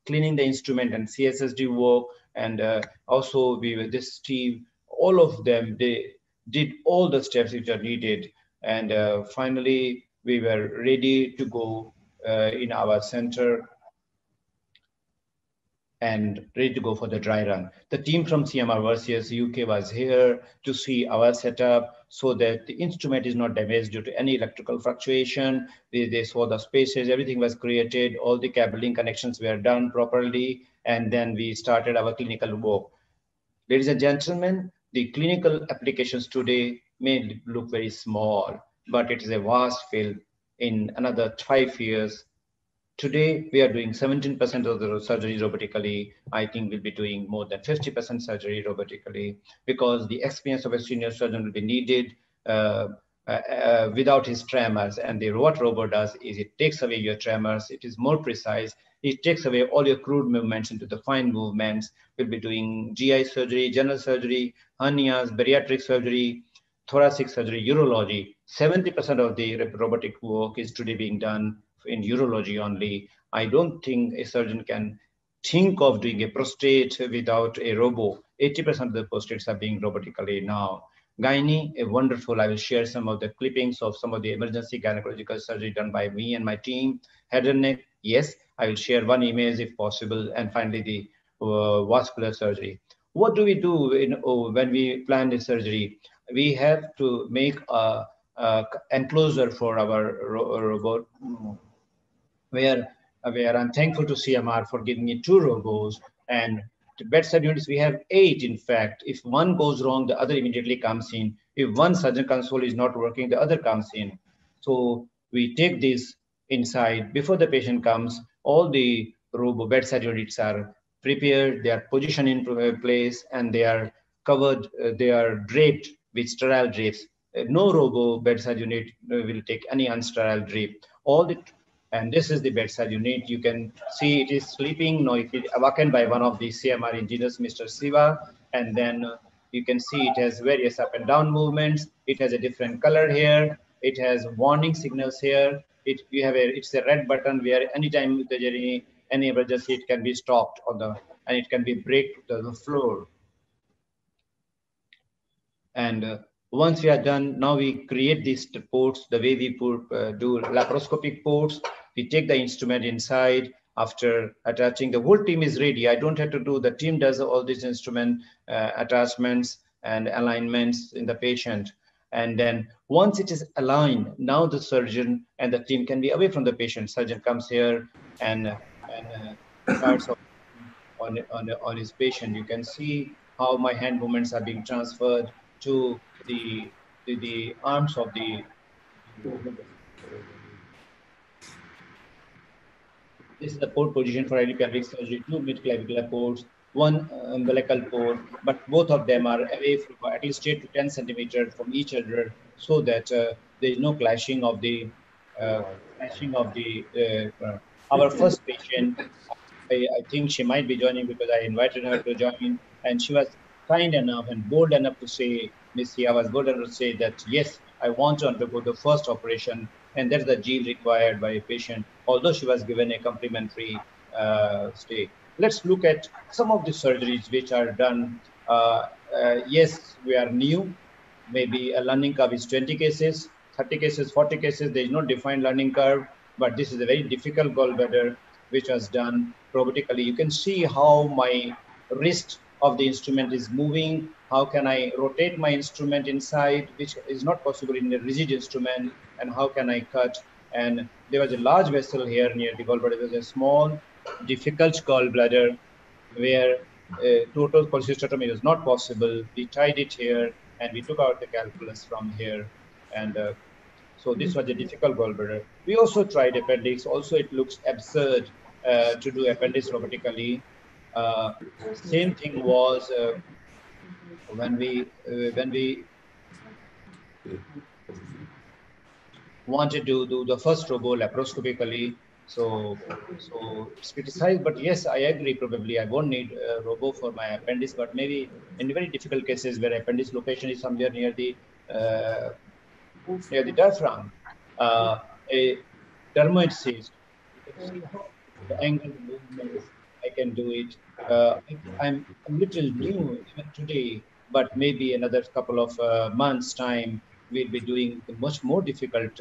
cleaning the instrument and CSSD work, and also this team, all of them, they did all the steps which are needed, and finally we were ready to go in our center and ready to go for the dry run. The team from CMR versus UK was here to see our setup so that the instrument is not damaged due to any electrical fluctuation. They saw the spaces, everything was created, all the cabling connections were done properly, and then we started our clinical work. Ladies and gentlemen, the clinical applications today may look very small, but it is a vast field. In another 5 years, today, we are doing 17% of the surgery robotically. I think we'll be doing more than 50% surgery robotically, because the experience of a senior surgeon will be needed without his tremors. And what robot does is it takes away your tremors. It is more precise. It takes away all your crude movements into the fine movements. We'll be doing GI surgery, general surgery, hernias, bariatric surgery, thoracic surgery, urology. 70% of the robotic work is today being done in urology only. I don't think a surgeon can think of doing a prostate without a robo. 80% of the prostates are being robotically now. Gynae, a wonderful, I will share some of the clippings of some of the emergency gynecological surgery done by me and my team. Head and neck, yes, I will share one image if possible. And finally, the vascular surgery. What do we do when we plan the surgery? We have to make a enclosure for our robot, where I'm thankful to CMR for giving me 2 robots, and the bedside units, we have 8, in fact. If one goes wrong, the other immediately comes in. If one surgeon console is not working, the other comes in. So we take this inside. Before the patient comes, all the bedside units are prepared, they are positioned into place, and they are covered, they are draped with sterile drapes. No robo bedside unit will take any unsterile drape. And this is the bedside unit. You can see it is sleeping. Now it is awakened by one of the CMR engineers, Mr. Siva. And then you can see it has various up and down movements. It has a different color here. It has warning signals here. It's a red button where anytime there's any emergency, it can be stopped and it can be break to the floor. And once we are done, now we create these ports the way we do laparoscopic ports. We take the instrument inside. After attaching, the whole team is ready. I don't have to do, the team does all these instrument attachments and alignments in the patient. And then once it is aligned, now the surgeon and the team can be away from the patient. Surgeon comes here and starts on his patient. You can see how my hand movements are being transferred to the arms of the This is the port position for pelvic surgery, two mid-clavicular ports, one umbilical port, but both of them are away from at least 8 to 10 centimeters from each other, so that there is no clashing of the uh, our first patient. I think she might be joining because I invited her to join, and she was kind enough and bold enough to say, Missy, I was bold enough to say that yes, I want to undergo the first operation, and that's the gene required by a patient, although she was given a complimentary stay. Let's look at some of the surgeries which are done. Yes, we are new. Maybe a learning curve is 20 cases, 30 cases, 40 cases. There is no defined learning curve, but this is a very difficult gallbladder which was done robotically. You can see how my wrist of the instrument is moving. How can I rotate my instrument inside, which is not possible in a rigid instrument, and how can I cut? And there was a large vessel here near the gallbladder. There was a small, difficult gallbladder where total cholecystectomy was not possible. We tied it here and we took out the calculus from here. And so this was a difficult gallbladder. We also tried appendix. Also, it looks absurd to do appendix robotically. Same thing was when we wanted to do the first robo laparoscopically. So it's criticized, but yes, I agree. Probably I won't need a robo for my appendix, but maybe in very difficult cases where appendix location is somewhere near the diaphragm, a dermoid cyst. You can see how the angle movements I can do it. I'm a little new even today, but maybe another couple of months time we'll be doing the much more difficult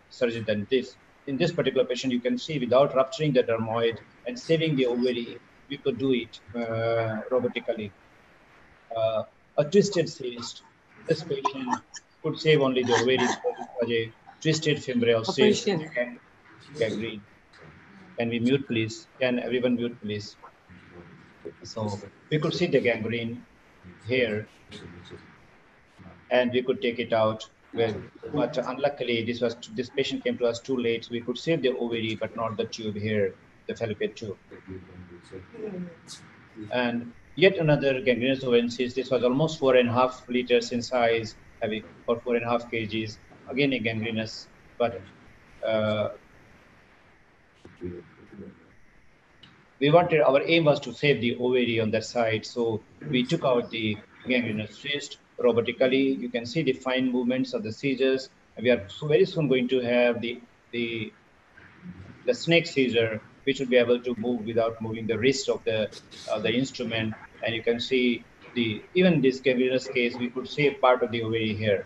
surgery than this. In this particular patient, you can see without rupturing the dermoid and saving the ovary, we could do it robotically. A twisted cyst. This patient could save only the ovary because it was a twisted femoral cyst. Gangrene. Can we mute, please? Can everyone mute, please? So we could see the gangrene here, and we could take it out. Well, but unluckily, this patient came to us too late. We could save the ovary, but not the tube here, the fallopian tube. And yet another gangrenous ovarian cyst. This was almost 4.5 liters in size, heavy, or 4.5 kgs. Again, a gangrenous, but our aim was to save the ovary on that side. So we took out the gangrenous cyst robotically. You can see the fine movements of the seizures. We are very soon going to have the snake seizure, which will be able to move without moving the wrist of the instrument. And you can see even this gangrenous case, we could see a part of the ovary here.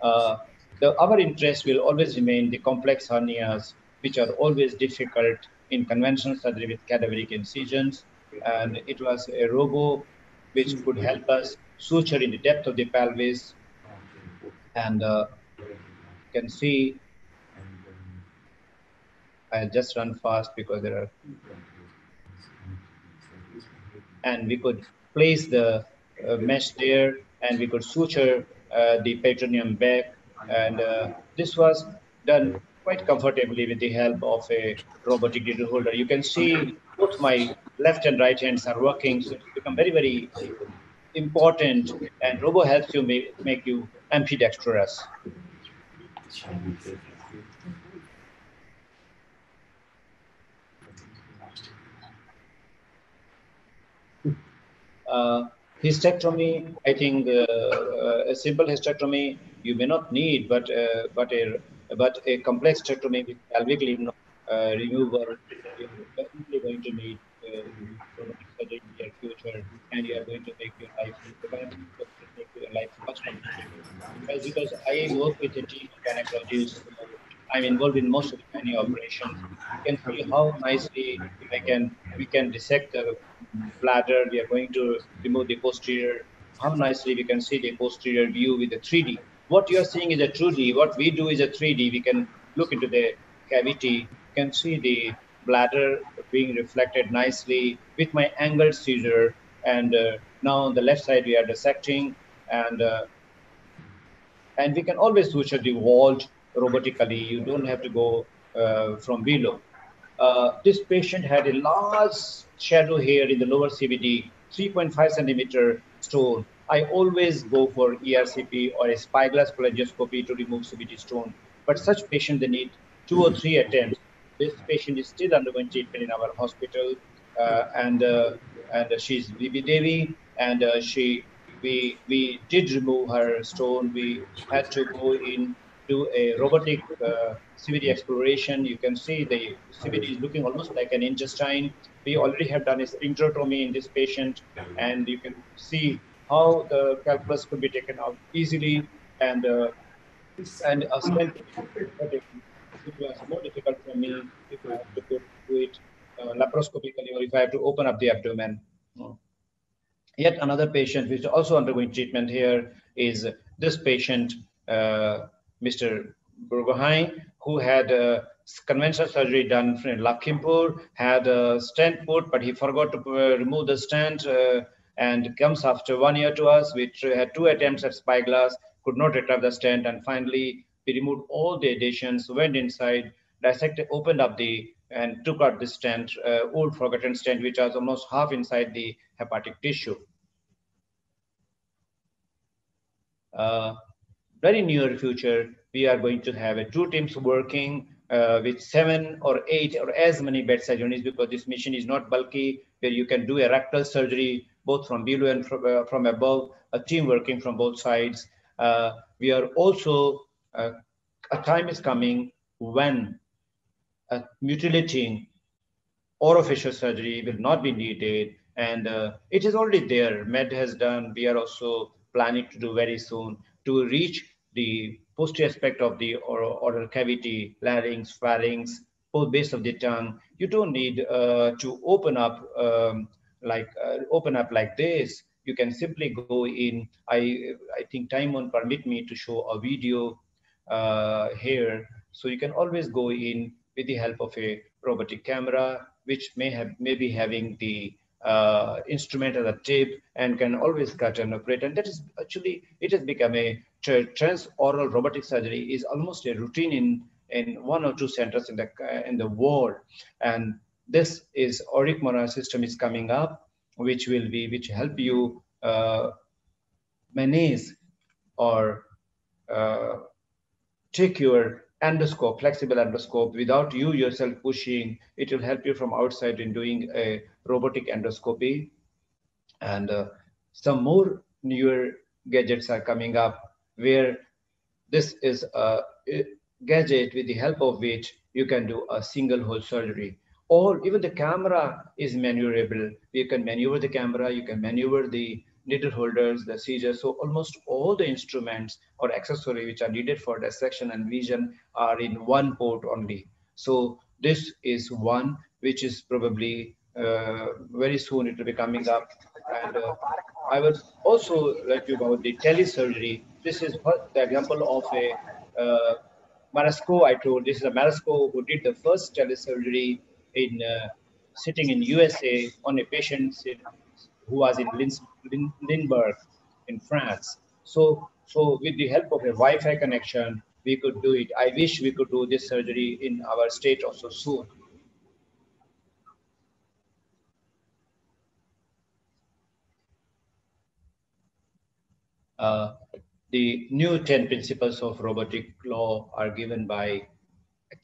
Our interest will always remain the complex hernias, which are always difficult in conventional surgery with cadaveric incisions. And it was a robo which could help us suture in the depth of the pelvis. And you can see, I'll just run fast because there are, and we could place the mesh there, and we could suture the peritoneum back. And this was done quite comfortably with the help of a robotic needle holder. You can see both my left and right hands are working, so it's become very, very important. And robo helps you make you ambidextrous. Hysterectomy, I think a simple hysterectomy you may not need, but a complex hysterectomy with pelvic lymph node removal, you're definitely going to need robotic surgery in the near future, and you are going to make your life much complicated. Because I work with a team of gynecologists, so I'm involved in most of the gynae operations. You can see how nicely we can dissect the bladder. We are going to remove the posterior. How nicely we can see the posterior view with the 3D. what you are seeing is a 2D. What we do is a 3D. We can look into the cavity. You can see the bladder being reflected nicely with my angled scissor. And now on the left side, we are dissecting. And we can always suture the vault robotically. You don't have to go from below. This patient had a large shadow here in the lower CBD, 3.5 centimeter stone. I always go for ERCP or a spyglass cholangioscopy to remove CBD stone. But such patient, they need 2 or 3 attempts. This patient is still undergoing treatment in our hospital, and she's Bibi Devi, and we did remove her stone. We had to go in, do a robotic CVD exploration. You can see the CVD is looking almost like an intestine. We already have done a sphincterotomy in this patient, and you can see how the calculus could be taken out easily, and a stent could be taken. It was more difficult for me if I have to do it laparoscopically, or if I have to open up the abdomen. Yet another patient which is also undergoing treatment here is this patient, Mr. Burgohain, who had conventional surgery done in Lakhimpur, had a stent put, but he forgot to remove the stent, and comes after 1 year to us. We had 2 attempts at spyglass, could not retrieve the stent, and finally we removed all the additions, went inside, dissected, opened up and took out the stent, old forgotten stent, which was almost half inside the hepatic tissue. Very near future, we are going to have 2 teams working with 7 or 8 or as many bedside units, because this machine is not bulky, where you can do a rectal surgery both from below and from above, a team working from both sides. We are also, a time is coming when mutilating orofacial surgery will not be needed, and it is already there. Med has done. We are also planning to do very soon to reach the posterior aspect of the oral cavity, larynx, pharynx, both base of the tongue. You don't need to open up like this. You can simply go in. I think time won't permit me to show a video here. So you can always go in with the help of a robotic camera, which may be having the instrument as a tip, and can always cut and operate. And that is actually, it has become a transoral robotic surgery is almost a routine in 1 or 2 centers in the world. And this is auric molar system is coming up, which help you manage or take your endoscope, flexible endoscope, without you yourself pushing. It will help you from outside in doing a robotic endoscopy. And some more newer gadgets are coming up, where this is a gadget with the help of which you can do a single hole surgery. Or even the camera is maneuverable. You can maneuver the camera, you can maneuver the needle holders, the seizures. So almost all the instruments or accessories which are needed for dissection and vision are in one port only. So this is one which is probably very soon it will be coming up. And I would also like you about the Tele Surgery. This is the example of a Marasco. I told this is a Marasco who did the first Tele Surgery in sitting in USA on a patient who was in Lindbergh in France. So with the help of a Wi-Fi connection, we could do it. I wish we could do this surgery in our state also soon. The new 10 principles of robotic law are given by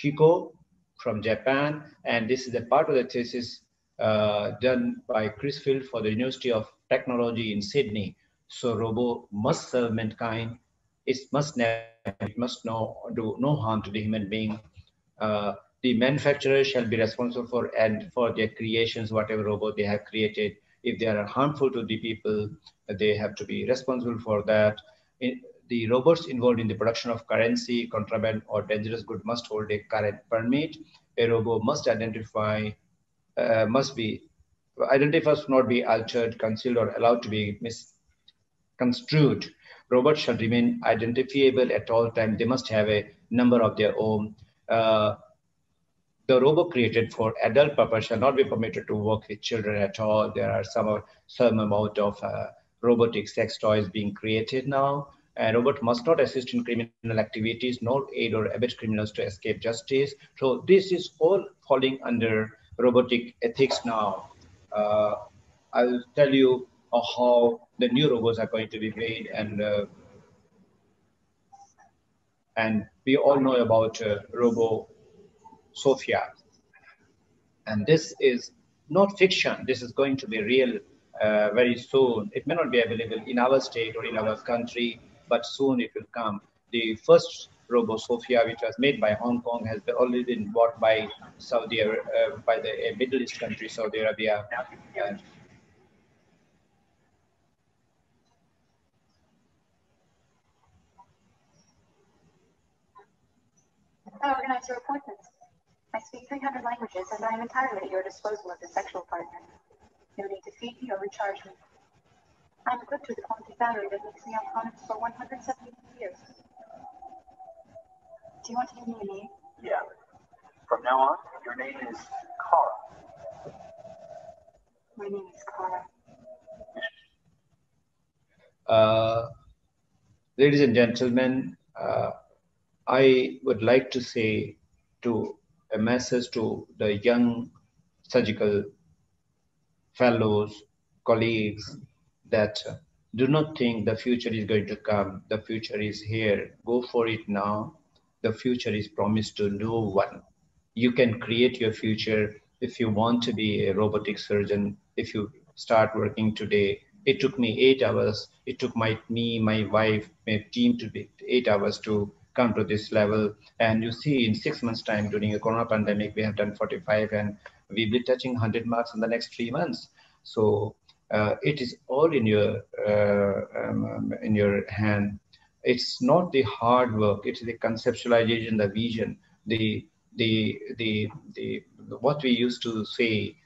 Kiko from Japan, and this is a part of the thesis done by Chris Field for the University of Technology in Sydney. So robot must serve mankind. It must never, it must do no harm to the human being. The manufacturer shall be responsible for their creations, whatever robot they have created. If they are harmful to the people, they have to be responsible for that. The robots involved in the production of currency, contraband, or dangerous good must hold a current permit. A robot must identify, must not be altered, concealed, or allowed to be misconstrued. robots should remain identifiable at all times. They must have a number of their own. The robot created for adult purpose shall not be permitted to work with children at all. There are some amount of robotic sex toys being created now. A robot must not assist in criminal activities nor aid or abet criminals to escape justice. So this is all falling under robotic ethics now. I'll tell you how the new robots are going to be made, and we all know about Robo Sophia. And this is not fiction. This is going to be real very soon. It may not be available in our state or in our country, but soon it will come. The first Robo Sophia, which was made by Hong Kong, has already been bought by by the Middle East country, Saudi Arabia. I organize your appointments. I speak 300 languages, and I am entirely at your disposal as a sexual partner. No need to feed me or recharge me. I'm equipped with a quantum battery that makes me autonomous for 170 years. Do you want to give me a name? Yeah. From now on, your name is Kara. My name is Kara. Ladies and gentlemen, I would like to say a message to the young surgical fellows, colleagues, that do not think the future is going to come. The future is here. Go for it now. The future is promised to no one. You can create your future if you want to be a robotic surgeon. If you start working today, it took me 8 hours. It took my wife, my team to be 8 hours to come to this level. And you see, in 6 months' time, during a corona pandemic, we have done 45, and we'll be touching 100 marks in the next 3 months. So it is all in your hand. It's not the hard work; it's the conceptualization, the vision, what we used to say.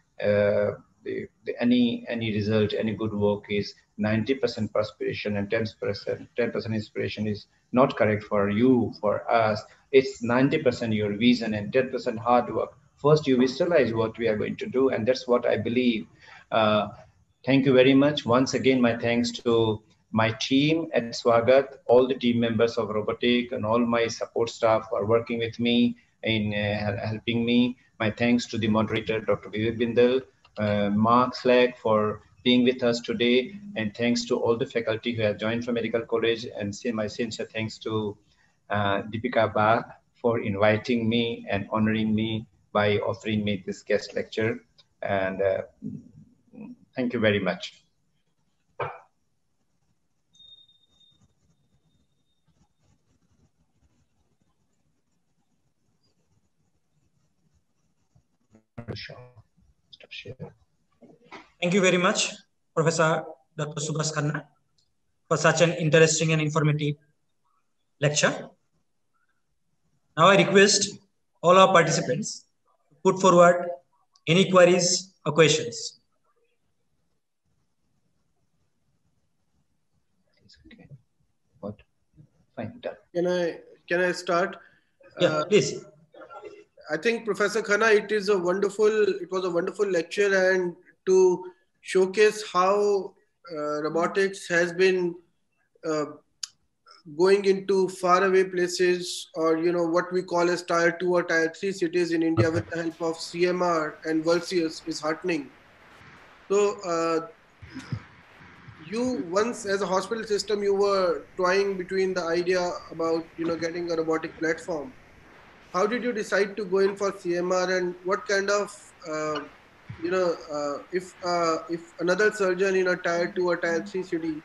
Any result, any good work is 90% perspiration and 10% inspiration is not correct for you, for us. It's 90% your vision and 10% hard work. First, you visualize what we are going to do, and that's what I believe. Thank you very much. Once again, my thanks to my team at Swagat, all the team members of Robotic, and all my support staff who are working with me in helping me. My thanks to the moderator, Dr. Vivek Bindal, Mark Slag, for being with us today, and thanks to all the faculty who have joined from Medical College, and my sincere thanks to Deepika Ba for inviting me and honoring me by offering me this guest lecture. And thank you very much. Thank you very much, Professor Dr. Subhas Khanna, for such an interesting and informative lecture. Now I request all our participants to put forward any queries or questions. What? Fine, done. Can I start? Yeah, please. I think Professor Khanna, it was a wonderful lecture, and to showcase how robotics has been going into faraway places, or what we call as tier 2 or tier 3 cities in India with the help of CMR and Vercius is heartening. So you once, as a hospital system, you were toying between the idea about getting a robotic platform. How did you decide to go in for CMR, and what kind of if another surgeon in a tier 2 or tier 3 city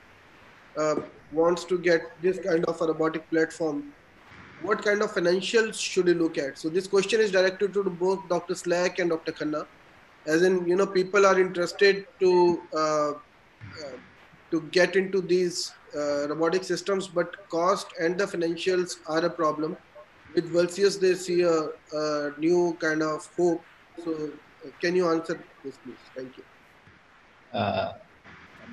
wants to get this kind of a robotic platform, what kind of financials should he look at? So this question is directed to both Dr. Slack and Dr. Khanna, as in people are interested to get into these robotic systems, but cost and the financials are a problem. With Vercius, they see a new kind of hope. So can you answer this, please? Thank you.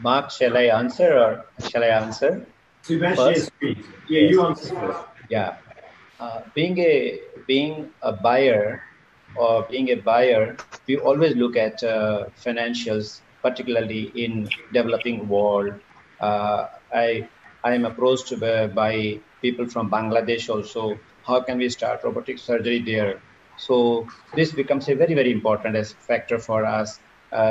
Mark, shall I answer or shall I answer? Yes, please. Yeah, yes. you answer first. Yeah. Being a buyer, we always look at financials, particularly in developing world. I am approached by people from Bangladesh also. How can we start robotic surgery there? So this becomes a very important as factor for us.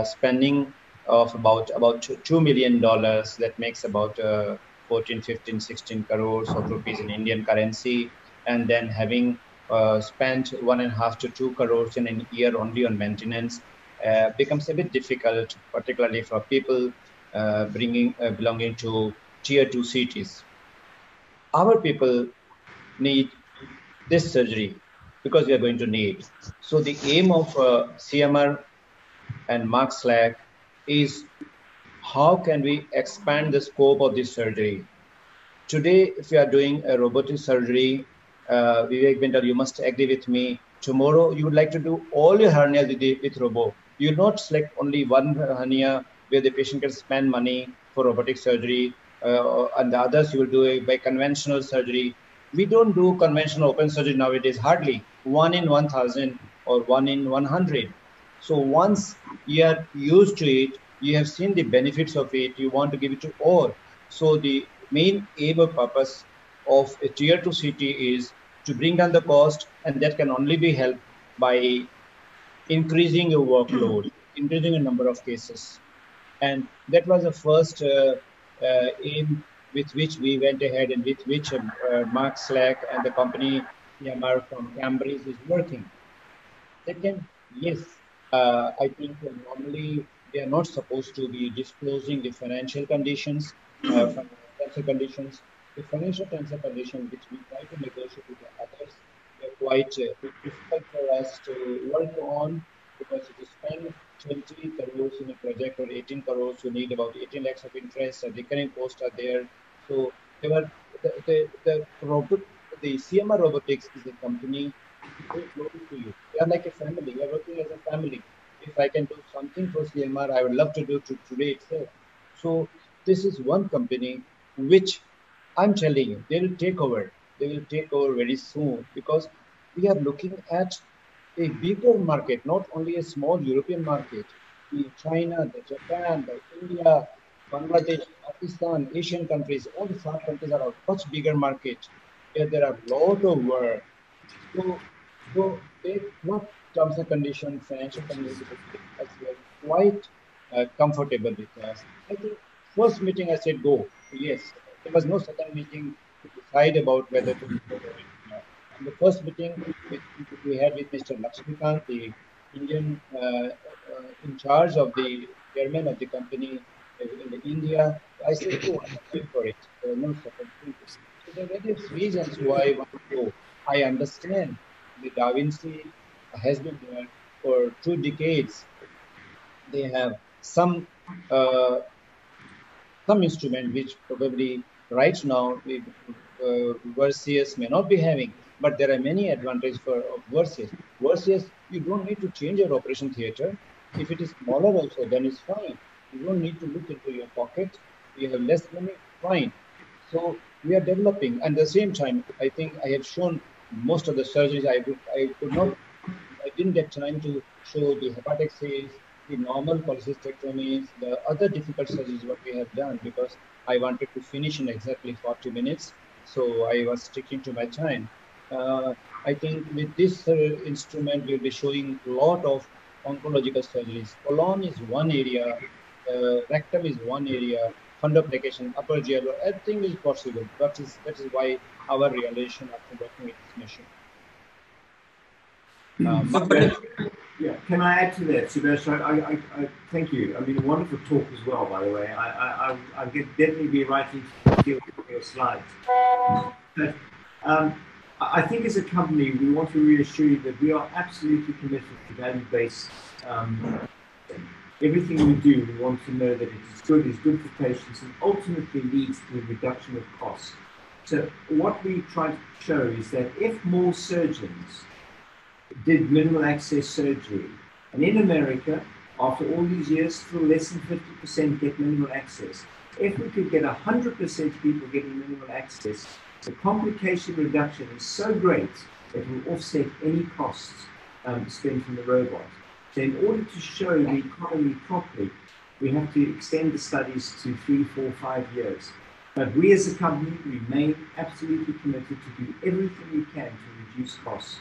Spending of about $2 million, that makes about 14, 15, 16 crores of rupees in Indian currency, and then having spent 1.5 to 2 crores in a year only on maintenance becomes a bit difficult, particularly for people belonging to tier 2 cities. Our people need this surgery because we are going to need. So the aim of CMR and Mark Slack is how can we expand the scope of this surgery. Today, if you are doing a robotic surgery, Vivek Bindal, you must agree with me. Tomorrow, you would like to do all your hernias with robo. You will not select only one hernia where the patient can spend money for robotic surgery, and the others you will do it by conventional surgery. We don't do conventional open surgery nowadays, hardly 1 in 1,000 or 1 in 100. So once you are used to it, you have seen the benefits of it, you want to give it to all. So the main aim or purpose of a tier 2 city is to bring down the cost, and that can only be helped by increasing your workload, increasing the number of cases. And that was the first aim with which we went ahead and with which Mark Slack and the company CMR from Cambridge is working. Second, yes, I think normally we are not supposed to be disclosing the financial conditions, financial conditions. The financial terms and conditions which we try to negotiate with the others, they're quite difficult for us to work on, because if you spend 20 crores in a project or 18 crores, you need about 18 lakhs of interest, and recurring costs are there. So they were the CMR Robotics is a company very close to you. We are like a family. We are working as a family. If I can do something for CMR, I would love to do today itself. So this is one company which I'm telling you, they will take over. They will take over very soon, because we are looking at a bigger market, not only a small European market. The China, the Japan, the India, Bangladesh, Pakistan, Asian countries, all the SAARC countries are a much bigger market where there are a lot of work. So what terms and conditions, financial conditions, as were quite comfortable with us. I think first meeting I said go. Yes, there was no second meeting to decide about whether to go or not. And the first meeting we had with Mr. Lakshmikant, the Indian in charge of the chairman of the company in India, I said, go, I'm going for it. There were no second thinking. So there are various reasons why I want to go. I understand the Da Vinci has been there for 2 decades. They have some instrument which probably right now Versailles may not be having, but there are many advantages of Versailles. Versailles, you don't need to change your operation theater. If it is smaller also, then it's fine. You don't need to look into your pocket. You have less money, fine. So we are developing. And at the same time, I think I have shown most of the surgeries. I didn't get time to show the hepatitis, the normal cholecystectomies, the other difficult surgeries what we have done, because I wanted to finish in exactly 40 minutes. So I was sticking to my time. I think with this instrument, we'll be showing a lot of oncological surgeries. Colon is one area, rectum is one area, fundoplication, upper GI, everything is possible. That is why our realization after working with this machine. Yeah, can I add to that, Sebastian? I thank you. I mean, a wonderful talk as well, by the way. I could definitely be writing your slides. But I think as a company, we want to reassure you that we are absolutely committed to value-based. Everything we do, we want to know that it is good for patients, and ultimately leads to a reduction of cost. So what we try to show is that if more surgeons did minimal access surgery, and in America, after all these years, still less than 50% get minimal access. If we could get 100% people getting minimal access, the complication reduction is so great that it will offset any costs spent from the robot. So in order to show the economy properly, we have to extend the studies to 3, 4, 5 years. But we as a company remain absolutely committed to do everything we can to reduce costs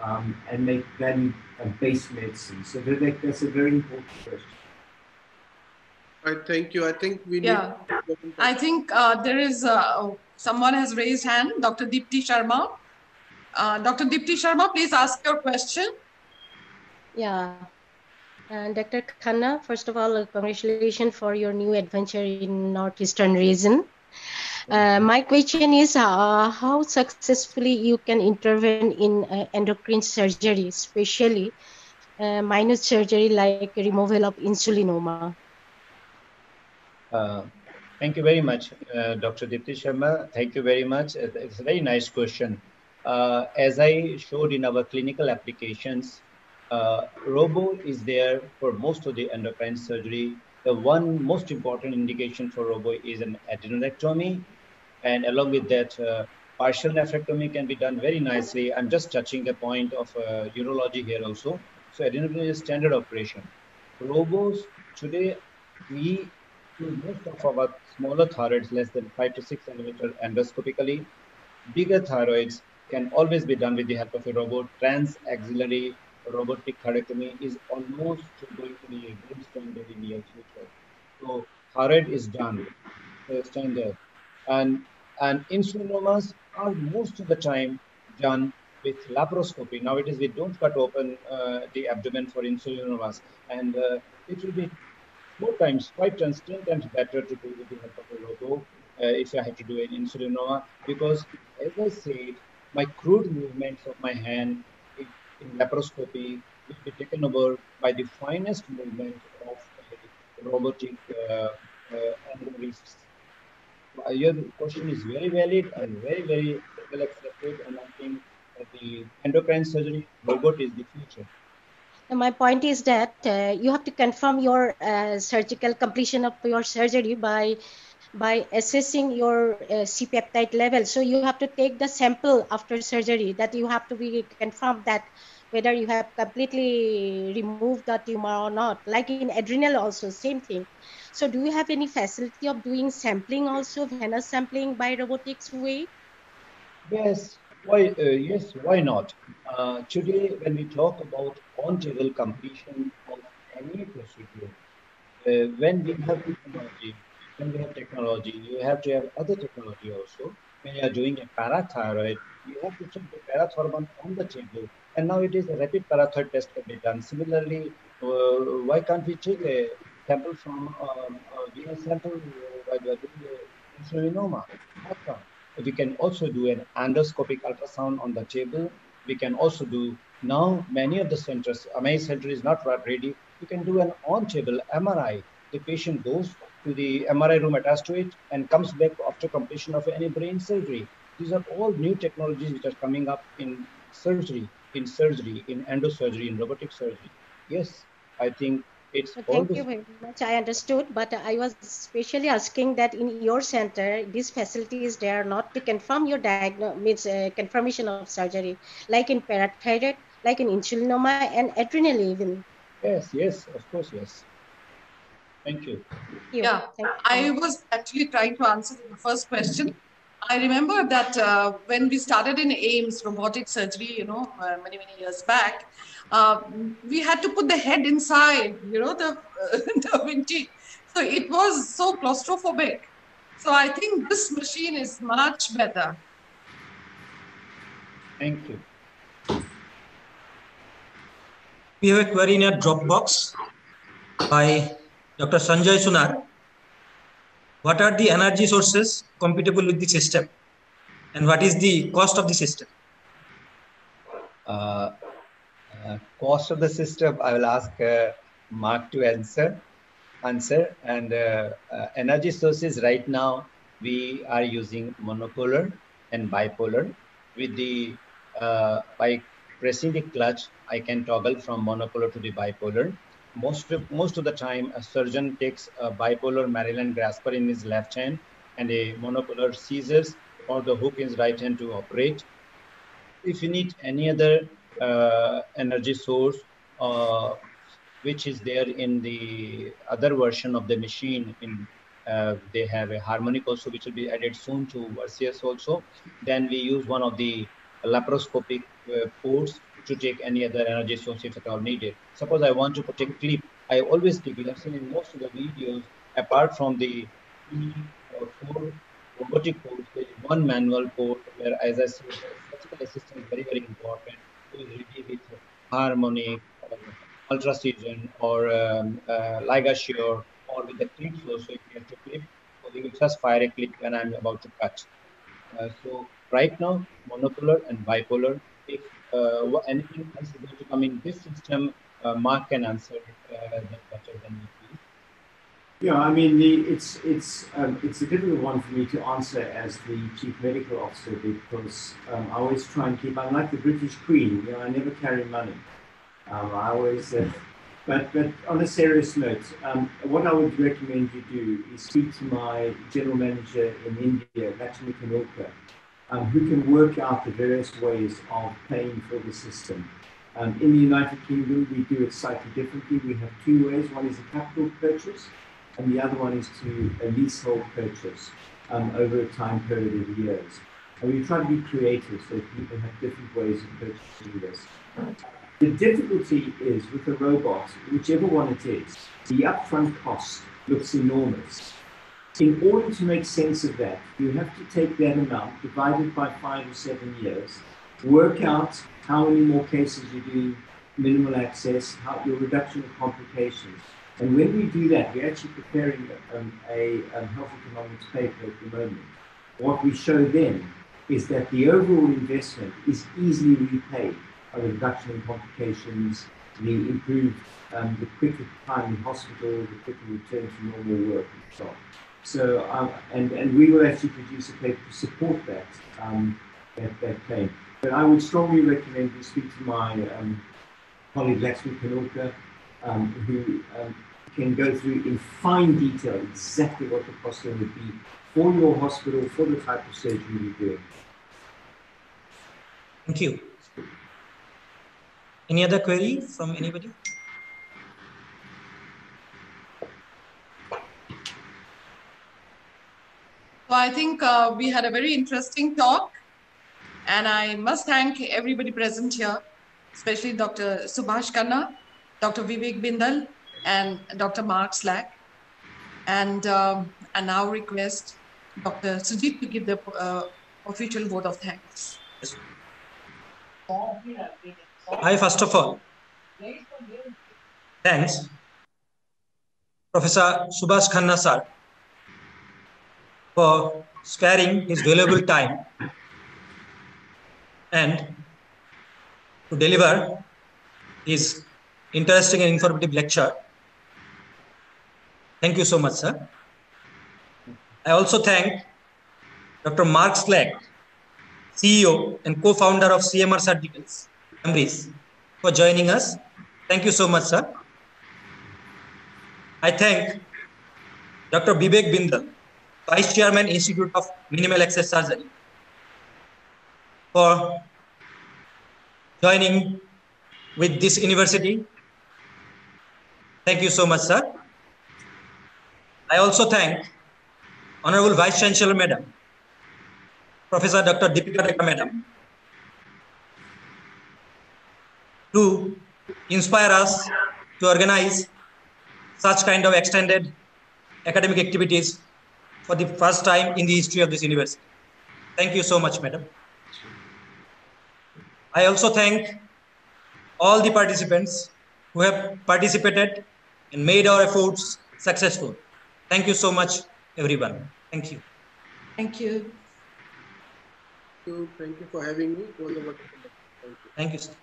and make value-based medicine. So that's a very important question. All right, thank you. I think we need. Yeah, I think there is someone has raised hand, Dr. Deepti Sharma. Dr. Deepti Sharma, please ask your question. Yeah. Dr. Khanna, first of all, congratulations for your new adventure in Northeastern region. My question is how successfully you can intervene in endocrine surgery, especially minor surgery like removal of insulinoma. Thank you very much, Dr. Deepti Sharma. Thank you very much. It's a very nice question. As I showed in our clinical applications, Robo is there for most of the endocrine surgery. The one most important indication for Robo is an adrenectomy. And along with that, partial nephrectomy can be done very nicely. I'm just touching the point of urology here also. So adrenectomy is standard operation. Robos, today, we do most of our smaller thyroids, less than 5 to 6 centimeter endoscopically. Bigger thyroids can always be done with the help of a robot. Transaxillary robotic thyroidectomy is almost going to be a gold standard in the near future. So thyroid is done, standard. And insulinomas are most of the time done with laparoscopy. Nowadays, we don't cut open the abdomen for insulinomas. And it will be 4 times, 5 times, 10 times better to do with the help of a robo if I have to do an insulinoma, because as I said, my crude movements of my hand in laparoscopy will be taken over by the finest movement of a robotic algorithms. Your question is very valid and very, very well accepted, and I think that the endocrine surgery robot is the future. My point is that you have to confirm your surgical completion of your surgery by assessing your C-peptide level. So you have to take the sample after surgery, that you have to be confirmed that whether you have completely removed the tumor or not. Like in adrenal also, same thing. So do you have any facility of doing sampling also, venous sampling by robotics way? Yes, why? Yes, why not? Today, when we talk about on-table completion of any procedure, when we have technology, you have to have other technology also. When you are doing a parathyroid, you have to check the parathormone on the table. And nowadays, a rapid parathyroid test can be done. Similarly, why can't we take a sample from a venous sample while we are doing a insulinoma? How come? We can also do an endoscopic ultrasound on the table. We can also do, now many of the centers, many center is not ready. You can do an on-table MRI. The patient goes to the MRI room attached to it and comes back after completion of any brain surgery. These are all new technologies which are coming up in surgery, in endosurgery, in robotic surgery. Yes, I think it's Thank you very much. I understood, but I was specially asking that in your center, this facility is there not to confirm your confirmation of surgery, like in parathyroid, like in insulinoma and adrenal even. Yes, of course, yes. Thank you. Yeah, I was actually trying to answer the first question. I remember that when we started in AIMS robotic surgery, many years back, we had to put the head inside, the Da Vinci. So it was so claustrophobic. So I think this machine is much better. Thank you. We have a query in a Dropbox by Dr. Sanjay Sunar. What are the energy sources compatible with the system? And what is the cost of the system? Cost of the system, I will ask Mark to answer. And energy sources right now, we are using monopolar and bipolar. With the by pressing the clutch, I can toggle from monopolar to the bipolar. most of the time, a surgeon takes a bipolar Maryland grasper in his left hand and a monopolar scissors or the hook in his right hand to operate. If you need any other energy source, which is there in the other version of the machine, they have a harmonic also, which will be added soon to Vercius also. Then we use one of the laparoscopic ports to take any other energy source if at all needed. Suppose I want to put a clip, I always take, you have seen in most of the videos, apart from the 3 or 4 robotic ports, there is one manual port where, as I said, surgical assistant is very, very important, who is ready with harmonic, ultracision, or ligashore, or with the clips also, if you have to clip, so they will just fire a clip when I'm about to cut. So right now, monopolar and bipolar. If anything else is going to come in this system, Mark can answer that better than me, please. Yeah, I mean, it's a difficult one for me to answer as the chief medical officer, because I always try and keep. I'm like the British Queen. I never carry money. I always. But on a serious note, what I would recommend you do is speak to my general manager in India, Lakshmi Kanolkar, who can work out the various ways of paying for the system. In the United Kingdom, we do it slightly differently. We have 2 ways. One is a capital purchase, and the other one is to a leasehold purchase over a time period of years. And we try to be creative so people have different ways of purchasing this. The difficulty is with the robot, whichever one it is, the upfront cost looks enormous. In order to make sense of that, you have to take that amount, divide it by 5 or 7 years, work out how many more cases you're doing minimal access, your reduction of complications. And when we do that, we're actually preparing a health economics paper at the moment. What we show then is that the overall investment is easily repaid by the reduction in complications, the improved, the quicker time in hospital, the quicker return to normal work, and so on. So, and we will actually produce a paper to support that, that claim. But I would strongly recommend you speak to my colleague Lakshmi Kanolkar, who can go through in fine detail exactly what the cost would be for your hospital, for the type of surgery you're doing. Thank you. Any other query from anybody? So I think we had a very interesting talk, and I must thank everybody present here, especially Dr. Subhash Khanna, Dr. Vivek Bindal, and Dr. Mark Slack. And I now request Dr. Sujit to give the official vote of thanks. Yes. I, first of all, thanks Professor Subhash Khanna sir for sparing his valuable time and to deliver his interesting and informative lecture. Thank you so much, sir. I also thank Dr. Mark Slack, CEO and co-founder of CMR Surgicals, Cambridge, for joining us. Thank you so much, sir. I thank Dr. Vivek Bindal, Vice Chairman, Institute of Minimal Access Surgery, for joining with this university. Thank you so much, sir. I also thank Honorable Vice Chancellor Madam, Professor Dr. Deepika Dekka Madam, to inspire us to organize such kind of extended academic activities for the first time in the history of this university. Thank you so much, madam. I also thank all the participants who have participated and made our efforts successful. Thank you so much, everyone. Thank you. Thank you. Thank you for having me. It was a wonderful. Thank you, sir.